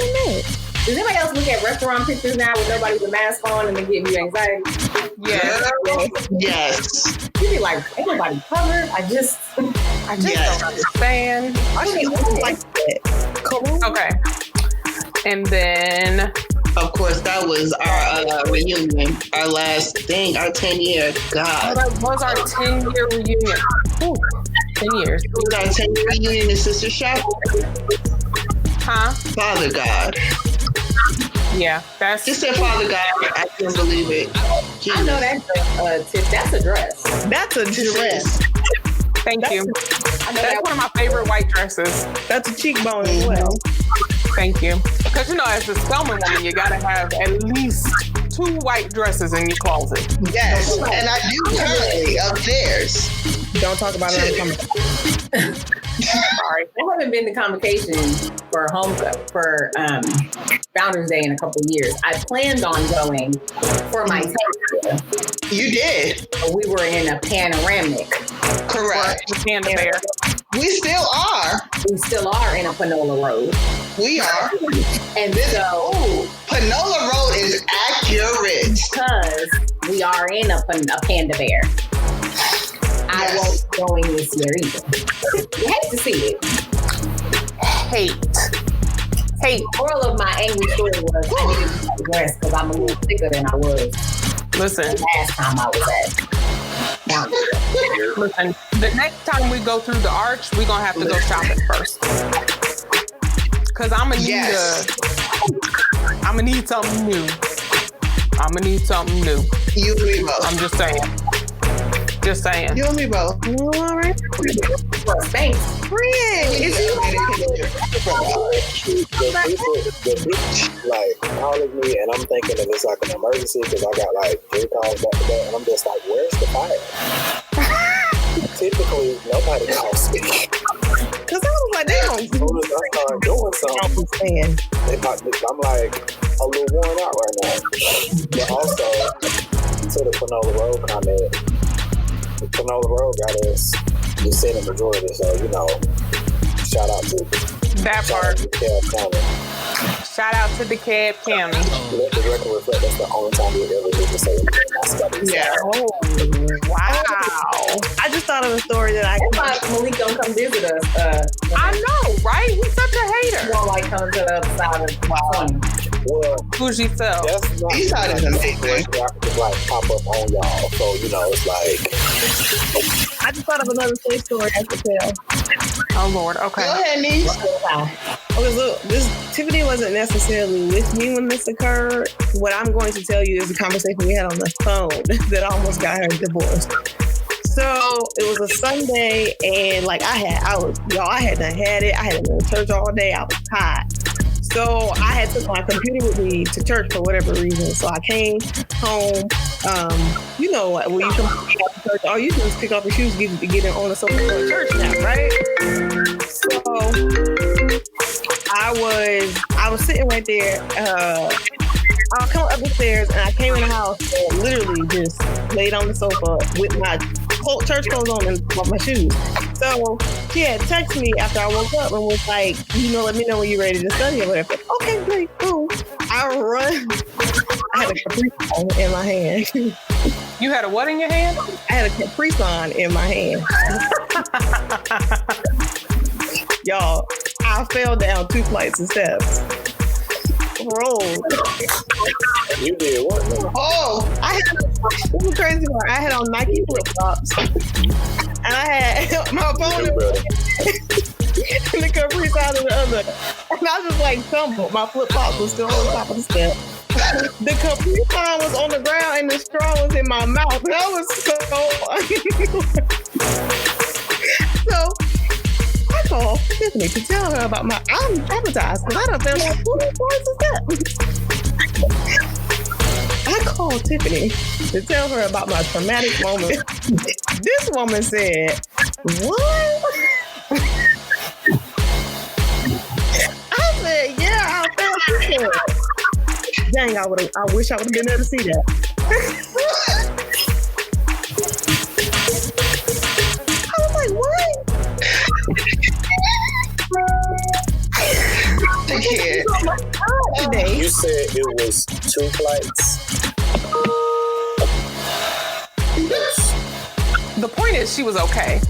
is.
Does anybody else look at restaurant pictures now with nobody with a mask on and they give you anxiety?
Yeah.
Yes.
You be like, ain't nobody covered. I just
don't understand.
I don't like that.
Okay. And then,
Of course, that was our reunion, our last thing, our 10-year. God.
that was our 10-year reunion. Ooh, 10 years.
It was our 10-year reunion in Sister Shop.
Huh?
Father God.
Yeah, that's
Just said Father God. I can't believe it.
I know that's that's a dress.
That's a dress.
Thank you. That's one of my favorite white dresses.
That's a cheekbone as well.
Thank you. Because, as a Spelman woman, you got to have at least 2 white dresses in your closet.
Yes, and I do currently upstairs.
Don't talk about it.
Sorry.
I haven't been to convocation for Founders Day in a couple of years. I planned on going for my 10th.
You did.
We were in a panoramic.
Correct.
The Panda Bear.
We still are.
we still are in a Panola Road.
We are.
And so,
Panola Road is accurate.
because we are in a Panda Bear. I won't be going this year either. You hate to see it.
Hate.
Moral of my angry story was I need to digress because I'm a little thicker than I was
Listen,
last time I was at.
listen. The next time we go through the arch, we're gonna have to go shopping first. Cause I'm gonna need something new.
You and me both.
I'm just saying.
You and me both.
All right.
Thanks.
Friend, is you
The people like calling me, and I'm thinking that it's like an emergency because I got like 3 calls back to back, and I'm just like, "Where's the fire?" Typically, nobody calls me.
Because I was like, they don't
As soon as I start doing something, I'm like a little worn out right now. But also, to the Panola Road comment, the Panola Road got us just in the majority, so shout out to
That part. Shout out to DeKalb County.
Let the record reflect that's the only time we ever did to say
Yeah.
Oh, wow.
I just thought of a story that I
Malik don't come visit us.
I know, right? He's such a hater.
Don't like coming to the other side of the
Well,
Bougie self.
that's not
East side is amazing.
I could just like pop up on y'all, so it's like
I just thought of another safe story I could tell.
Oh, Lord.
Go
Okay.
ahead, niece.
Okay, look, Tiffany wasn't necessarily with me when this occurred. What I'm going to tell you is a conversation we had on the phone that almost got her divorced. So it was a Sunday, and like I hadn't had it. I had been in church all day. I was tired. So I had took my computer with me to church for whatever reason. So I came home. When you come to church, all you do is pick off your shoes, get in on the sofa for church now, right? So I was sitting right there. I'll come up the stairs, and I came in the house and literally just laid on the sofa with my church clothes on and my shoes. So she had texted me after I woke up and was like, let me know when you're ready to study or whatever. Okay, great, cool. I run. I had a Capri Sun in my hand.
You had a what in your hand?
I had a Capri Sun in my hand. Y'all, I fell down 2 flights of steps. Rolled.
you did what?
This was crazy part. I had on Nike flip flops, and I had my phone in the Capri Sun in the other, and I just like tumbled. My flip flops was still on top of the step. The Capri Sun was on the ground, and the straw was in my mouth. And I was so so. I called Tiffany to tell her about I'm traumatized because I done fell down 2 flights of steps. I called Tiffany to tell her about my traumatic moment. This woman said, "What?" I said, "Yeah, I fell through." Dang, I wish I would have been there to see that. I was like, "What?" Today.
You said it was 2 flights.
The point is, she was okay.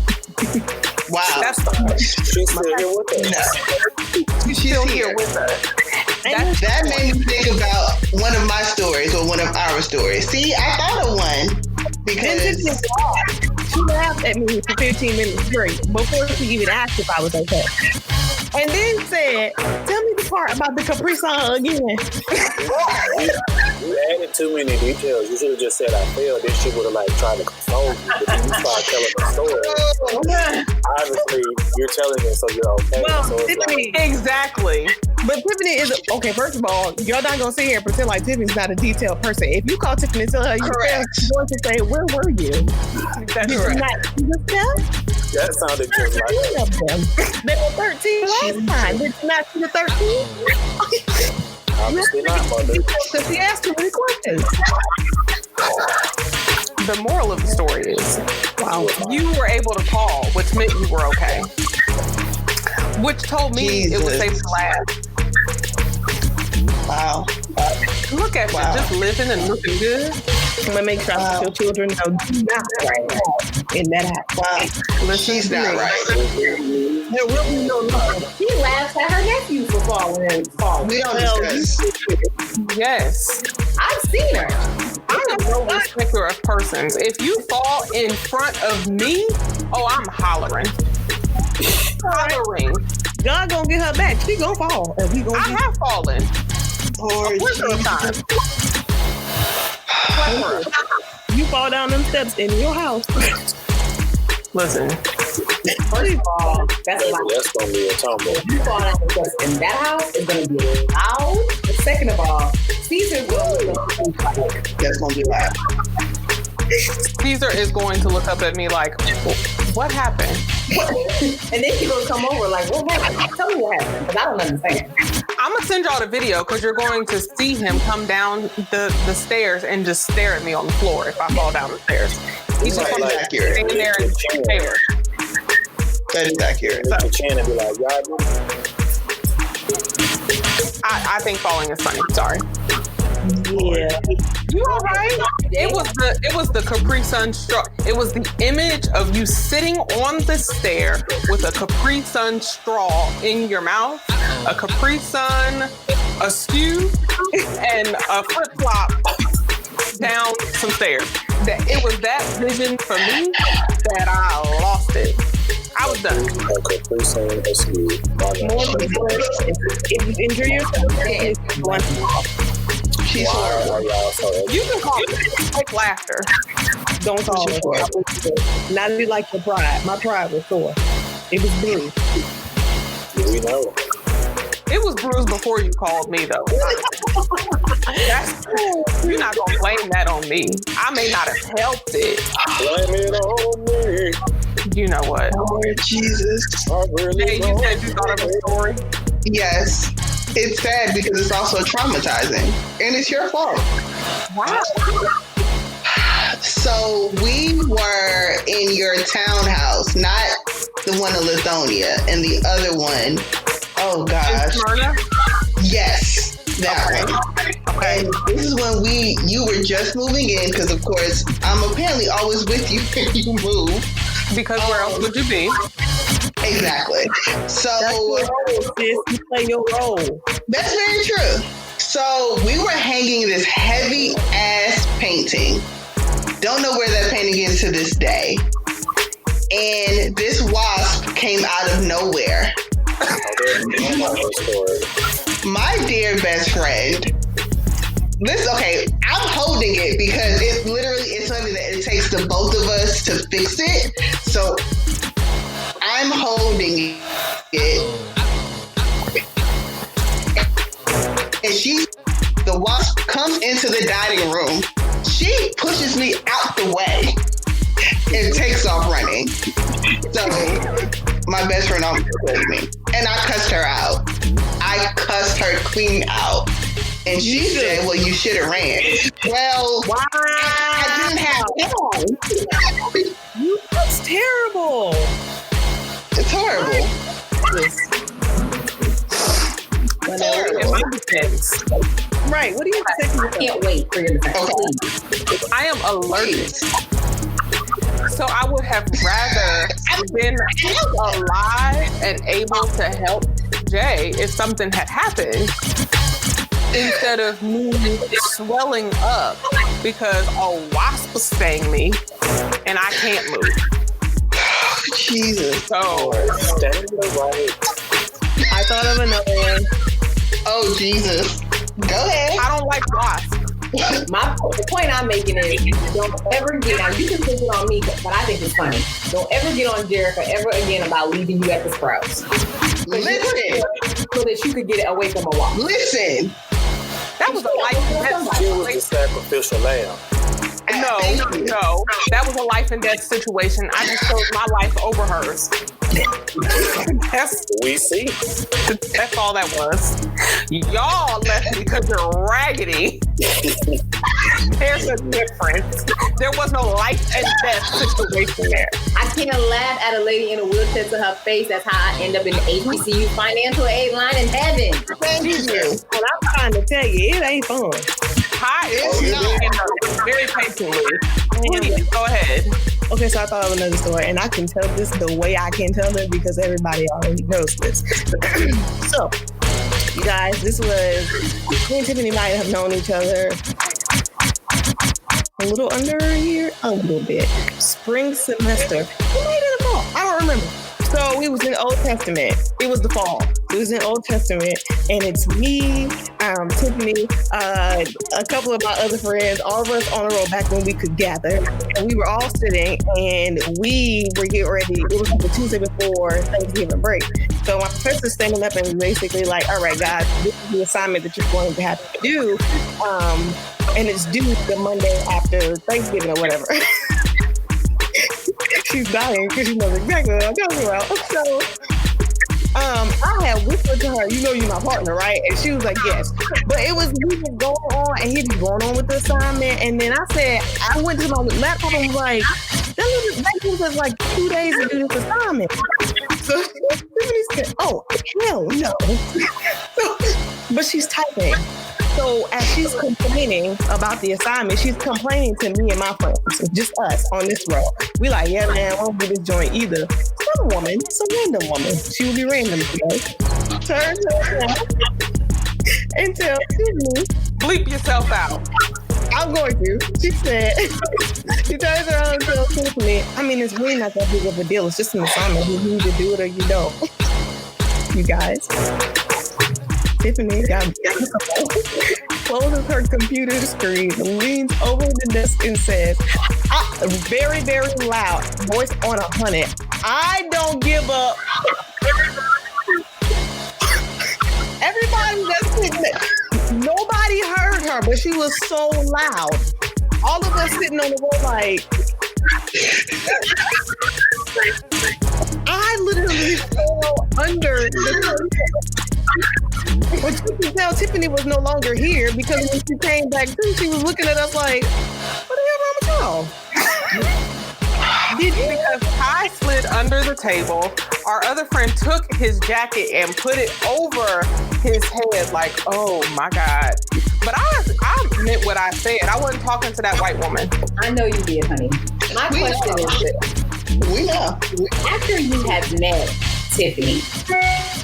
Wow.
That's
She's still here with us.
She's
still here with us.
That made me think about one of my stories or one of our stories. See, I thought of one because
she laughed at me for 15 minutes straight before she even asked if I was okay. And then said, "Tell me the part about the Capri Sun again."
You added too many details. You should have just said I failed. Then she would have tried to console you. But then you started telling the story. Obviously, you're telling it so you're okay.
Well,
so
Tiffany,
exactly.
But Tiffany is okay. First of all, y'all not gonna sit here and pretend like Tiffany's not a detailed person. If you call Tiffany and tell her you failed, she's going to say, "Where were you?
That's
Did you not see the steps?
that sounded just like
Three of them. They were 13 last time. Did you not see the 13?
obviously not, mother.
Because she asked too many questions.
The moral of the story is, you were able to call, which meant you were okay. which told me it was safe to laugh.
Wow.
Look at you, just living and looking good.
I'm gonna make sure your children know do not right in that house. Wow.
She's not right.
There will be no love.
She laughs at her nephew for falling.
We don't discuss.
Yes.
I've seen her.
I am no respecter of persons. If you fall in front of me, I'm hollering. Hollering.
God gonna get her back. She gonna fall. And we gonna
I have fallen.
Poor
time.
You fall down them steps in your house.
Listen.
First of all, that's
gonna be a tumble.
You fall down the steps in that house, it's gonna be loud. Second of all, Caesar's gonna look up.
That's gonna be loud.
Caesar is going to look up at me like, what happened?
And then she's gonna come over like, what happened? Tell me what happened, because I don't understand.
I'm gonna send y'all the video because you're going to see him come down the stairs and just stare at me on the floor if I fall down the stairs. He's just gonna stand there and stare.
That is accurate.
So, chin and be like,
I think falling is funny. Sorry.
Yeah.
You all right? It was the Capri Sun straw. It was the image of you sitting on the stair with a Capri Sun straw in your mouth, a Capri Sun, a skew, and a flip flop down some stairs. It was that vision for me that I lost it. I was done.
Okay, please say that's you.
If you injure yourself,
she's horrible.
You can call it fake laughter.
Don't call it. Not to be like your pride. My pride was sore. It was bruised.
We know.
It was bruised before you called me, though. You're not gonna blame that on me. I may not have helped it.
Blame it on me.
You know what?
Oh, Jesus.
Hey, you said you thought of a story?
Yes. It's sad because it's also traumatizing. And it's your fault.
Wow.
So we were in your townhouse, not the one in Lithonia, and the other one, oh gosh. Yes, that one.
Okay.
And this is when you were just moving in, because of course, I'm apparently always with you when you move.
Because where else would you be?
Exactly. So
you play your role.
That's very true. So we were hanging this heavy ass painting. Don't know where that painting is to this day. And this wasp came out of nowhere. My dear best friend. Okay, I'm holding it because it's something that it takes the both of us to fix it. So I'm holding it. And the wasp comes into the dining room. She pushes me out the way and takes off running. So my best friend almost killed me. And I cussed her out. I cussed her clean out. And she said, well, you should have ran. Well, I didn't have time.
That's terrible.
It's horrible.
Right. What do you think?
I can't wait for your defense.
Okay.
I am allergic. So I would have rather been alive and able to help Jay if something had happened instead of me swelling up because a wasp stung me and I can't move.
Jesus.
So
I thought of another one.
Oh, Jesus. Go ahead.
I don't like wasps.
The point I'm making is don't ever get on. You can take it on me, but I think it's funny. Don't ever get on Jerica ever again about leaving you at the Sprouts.
Listen.
So that you could get it away from a walk.
Listen.
That was a life and death
It was
situation.
the sacrificial lamb.
No. That was a life and death situation. I just chose my life over hers.
We see.
That's all that was. Y'all left me because you're raggedy. There's a difference. There was no life and death situation there.
I can't laugh at a lady in a wheelchair to her face. That's how I end up in the HBCU financial aid line in heaven.
Thank you. And I'm trying to tell you, it ain't fun.
Hi, it's very patiently. Please, go ahead.
Okay, so I thought of another story, and I can tell this the way I can tell it because everybody already knows this. So, you guys, this was, me and Tiffany might have known each other a little under a year, a little bit. Spring semester. It might have been the fall. I don't remember. So we was in Old Testament. It was the fall. It was in Old Testament, and it's me, Tiffany, a couple of my other friends, all of us on a roll back when we could gather. And we were all sitting, and we were getting ready. It was the Tuesday before Thanksgiving break. So my professor's standing up and was basically like, all right, guys, this is the assignment that you're going to have to do. And it's due the Monday after Thanksgiving or whatever. She's dying because she knows exactly what I'm talking about. So I had whispered to her, you know you're my partner, right? And she was like, yes. But it was we were going on and he'd be going on with the assignment. And then I went to my laptop and was like, that gives us like 2 days to do this assignment. So Tiffany said, oh, hell no. But she's typing. So as she's complaining about the assignment, she's complaining to me and my friends, just us on this row. We like, yeah, man, I won't do this joint either. Some random woman. She will be random today. Turns around and tells Tiffany,
bleep yourself out.
I'm going to. She said, she turns around and tells Tiffany, I mean, it's really not that big of a deal. It's just an assignment. You either do it or you don't. You guys. Tiffany closes her computer screen, leans over the desk and says, very, very loud, voice on 100, I don't give up. Everybody that's sitting there, nobody heard her, but she was so loud. All of us sitting on the road like, I literally fell under the but you can tell Tiffany was no longer here because when she came back too, she was looking at us like, what the hell wrong with y'all?
Because Ty slid under the table. Our other friend took his jacket and put it over his head like, oh my God. But I meant what I said. I wasn't talking to that white woman.
I know you did, honey. My question is this.
We know.
After you have met Tiffany,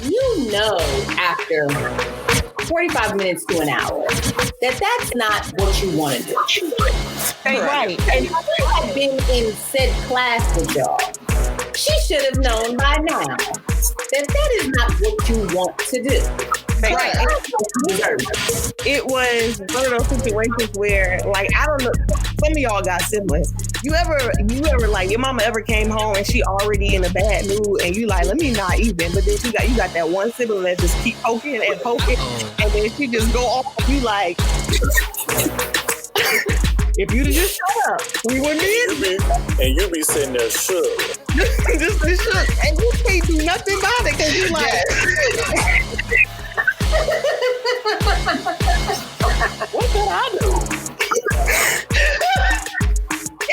you know after 45 minutes to an hour that's not what you want to do.
Right.
And if you had been in said class with y'all, she should have known by now that is not what you want to do.
Right. It was one of those situations where, like, I don't know, some of y'all got siblings. You ever like your mama ever came home and she already in a bad mood and you like, let me not even, but then you got that one sibling that just keep poking and poking and then she just go off and you like, if you'd have just shut up, we wouldn't be in this.
And you be sitting there shook.
Just shook. And you can't do nothing about it because you like, what did I do?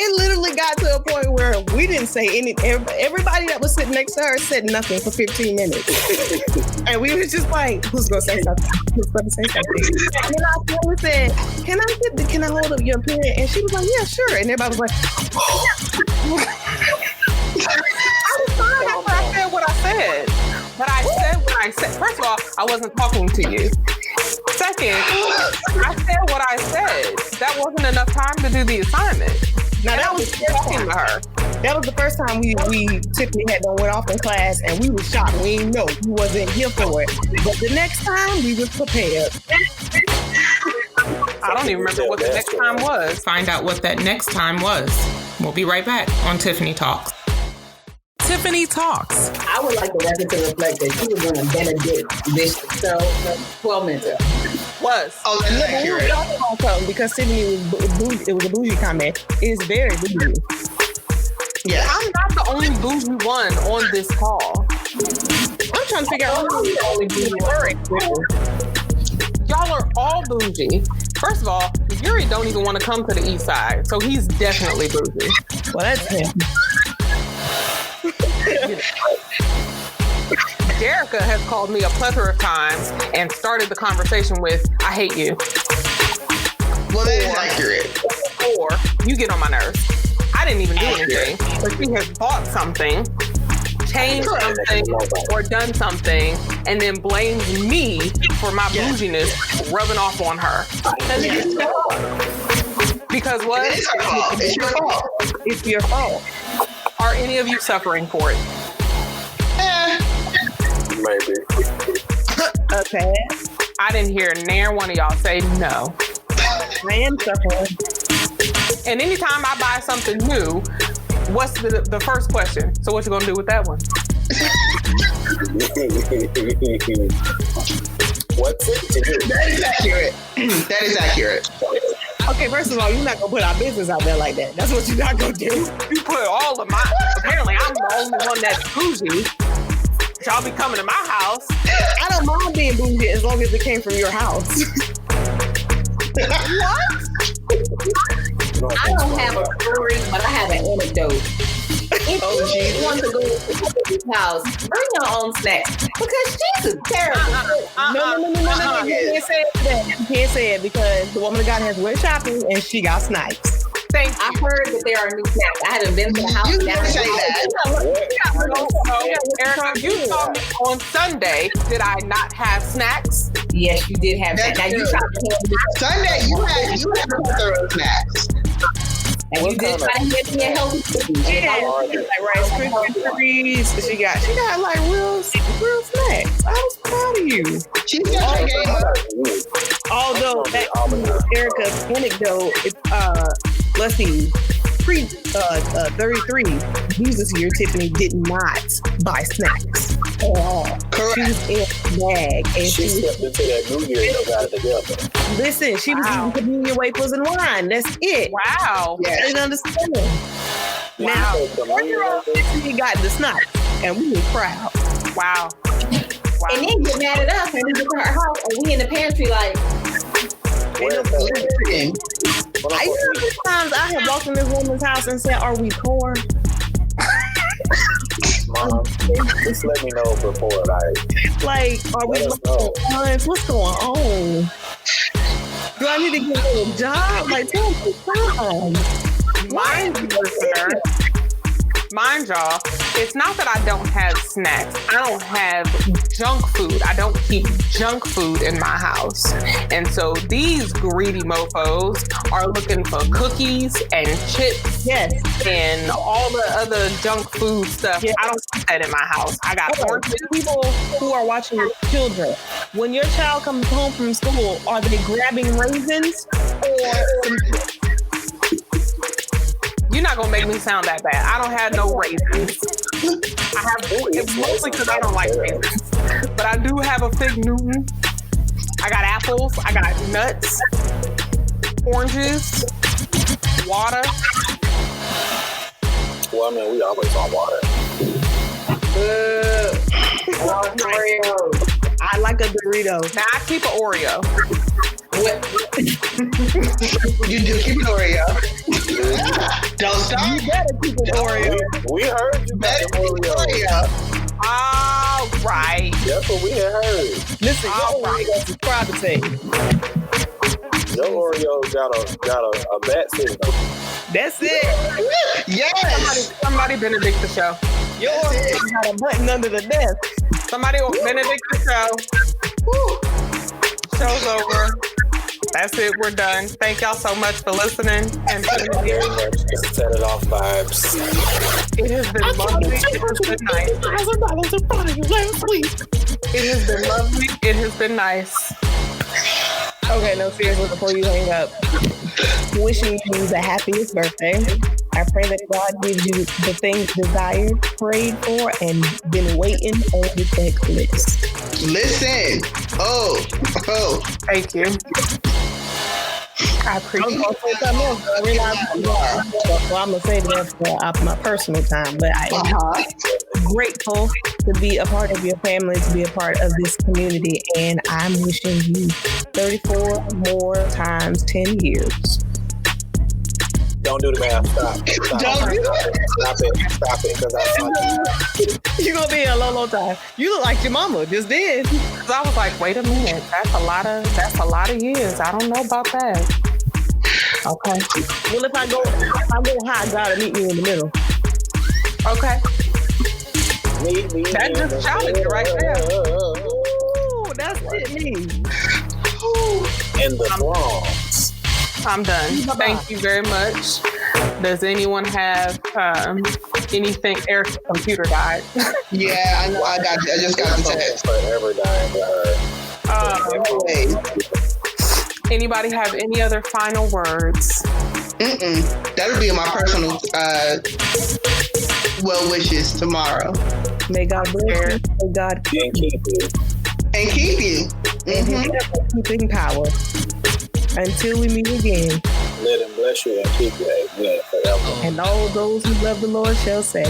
It literally got to a point where we didn't say anything. Everybody that was sitting next to her said nothing for 15 minutes. And we was just like, who's going to say something? Who's going to say something? And then our friend said, can I hold up your pen? And she was like, yeah, sure. And everybody was like,
I was fine after I said what I said. But I said what I said. First of all, I wasn't talking to you. Second, I said what I said. That wasn't enough time to do the assignment.
Now that was
talking to her.
That was the first time we Tiffany had done went off in class and we were shocked. We didn't know we wasn't here for it. But the next time we was prepared.
I don't even remember what the next time was. Find out what that next time was. We'll be right back on Tiffanie Talks.
Tiffanie Talks.
I would like the record to reflect that she was going to Benedict this show 12 minutes ago.
Was.
Oh, that's accurate.
Because Tiffany was bougie. It was a bougie comment. It's very bougie.
Yeah.
I'm not the only bougie one on this call.
I'm trying to figure out who's the only bougie one.
Y'all are all bougie. First of all, Yuri don't even want to come to the east side, so he's definitely bougie.
Well, that's him.
Jerica has called me a plethora of times and started the conversation with, I hate you.
Well, that is accurate.
Or, you get on my nerves. I didn't even do anything, but she has bought something, changed something, or done something, and then blames me for my bouginess rubbing off on her. Because what?
It's her fault. It's your fault.
It's your fault.
Are any of you suffering for it?
Maybe.
Okay.
I didn't hear near one of y'all say no.
I am suffering.
And anytime I buy something new, what's the first question? So what you gonna do with that one?
What's it to do?
That is accurate. That is accurate.
Okay, first of all, you're not gonna put our business out there like that. That's what you're not gonna do.
You put all of my, apparently I'm the only one that's bougie. Y'all be coming to my house.
I don't mind being bougie as long as it came from your house.
I don't have a story, but I have an anecdote. If you want to go to his house, bring your own snacks because she's a terrible.
No. You can't say that. You can't say it because the woman of God has went shopping and she got snipes.
Thank you.
I heard that there are new snacks. I haven't been to the house.
You can say that.
Erica, you told me on Sunday, did I not have snacks?
Yes, you did have that. Now you tried to
Sunday, you had a plethora of snacks.
and you did try to get me a healthy food.
Yeah, like Rice Krispies trees. She got like real snacks. I was proud of you.
She got her game up.
Although that Erica's anecdote, let's see, pre-33, Jesus here, Tiffany did not buy snacks at all.
Correct.
She was in a bag. And
She stepped into that New Year and got it together.
listen, she was eating communion wafers and wine. That's it.
Wow.
I didn't understand.
Wow.
Now, 4-year-old Tiffany got the snacks, and we were proud.
Wow.
And then get mad at us and we get to her house and we in the pantry like,
Listen.
I know how many times I have walked in this woman's house and said, "Are we poor?"
Mom, just let me know before,
Like, are we
Let us know.
funds? What's going on? Do I need to get a little job? Like, tell me time.
Mind y'all, it's not that I don't have snacks. I don't have junk food. I don't keep junk food in my house. And so these greedy mofos are looking for cookies and chips and all the other junk food stuff.
Yeah.
I don't keep that in my house. I got oranges.
People who are watching your children, when your child comes home from school, are they grabbing raisins or
You're not gonna make me sound that bad. I don't have no raisins. I have it's mostly because I don't like raisins. But I do have a fig Newton. I got apples. I got nuts, oranges, water.
Well, I mean, we always on water.
I like a Dorito.
Now I keep an Oreo.
You do keep an Oreo. Don't stop.
You better keep an Oreo.
We heard you
Better
got
keep an
Oreo.
Oreo.
All right.
That's what we had heard.
Listen,
All
your
right.
Oreo is privacy.
Your Oreo got a bat signal.
That's it.
Yes.
Somebody Benedict the show.
Your Oreo got a button under the desk.
Somebody Benedict the show. Woo. Show's over. That's it. We're done. Thank y'all so much for listening and tuning in.
Very much just set it off vibes.
It has been lovely. It has been nice. It has been lovely. It has been nice.
Okay, no, seriously, before you hang up, wishing you the happiest birthday. I pray that God gives you the things desired, prayed for, and been waiting on the checklist.
Listen. Oh.
Thank you. I
I was
appreciate
going to say something else, but I realized, well, I'm going to say that for my personal time, but grateful to be a part of your family, to be a part of this community, and I'm wishing you 34 more times 10 years.
Don't do the math. Stop.
Don't do it.
Stop it. Because
You're going to be a long time. You look like your mama just did.
So I was like, wait a minute, that's a lot of years. I don't know about that. Okay.
Well, if I go high, God will meet me in the middle.
Okay.
me.
That just challenged you right there.
Ooh, that's it, me.
In the Bronx.
I'm done. Thank you very much. Does anyone have anything? Eric's computer died.
Yeah, I know. I just got the text.
Forever dying to her.
Anybody have any other final words?
That'll be in my personal well wishes tomorrow.
May God bless you. May God
and keep you.
And keep you.
keeping power. Until we meet again.
Let him bless you and keep you. Amen. Forever.
And all those who love the Lord shall say,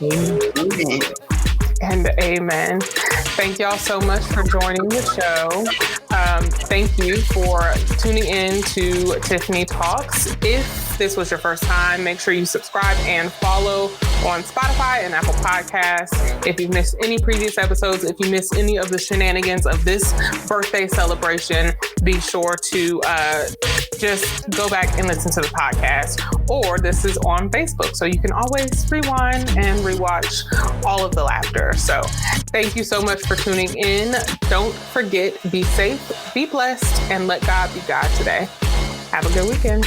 Amen.
And amen. Thank y'all so much for joining the show. Thank you for tuning in to Tiffanie Talks. If this was your first time, make sure you subscribe and follow on Spotify and Apple Podcasts. If you've missed any previous episodes, if you missed any of the shenanigans of this birthday celebration, be sure to just go back and listen to the podcast. Or this is on Facebook, so you can always rewind and rewatch all of the laughter. So thank you so much for tuning in. Don't forget, be safe, be blessed, and let God be God today. Have a good weekend.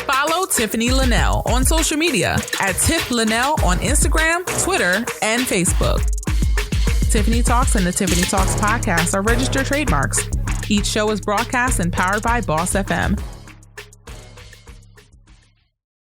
Follow Tiffanie Lanelle on social media at Tiff Lanelle on Instagram, Twitter, and Facebook. Tiffanie Talks and the Tiffanie Talks podcast are registered trademarks. Each show is broadcast and powered by Boss FM.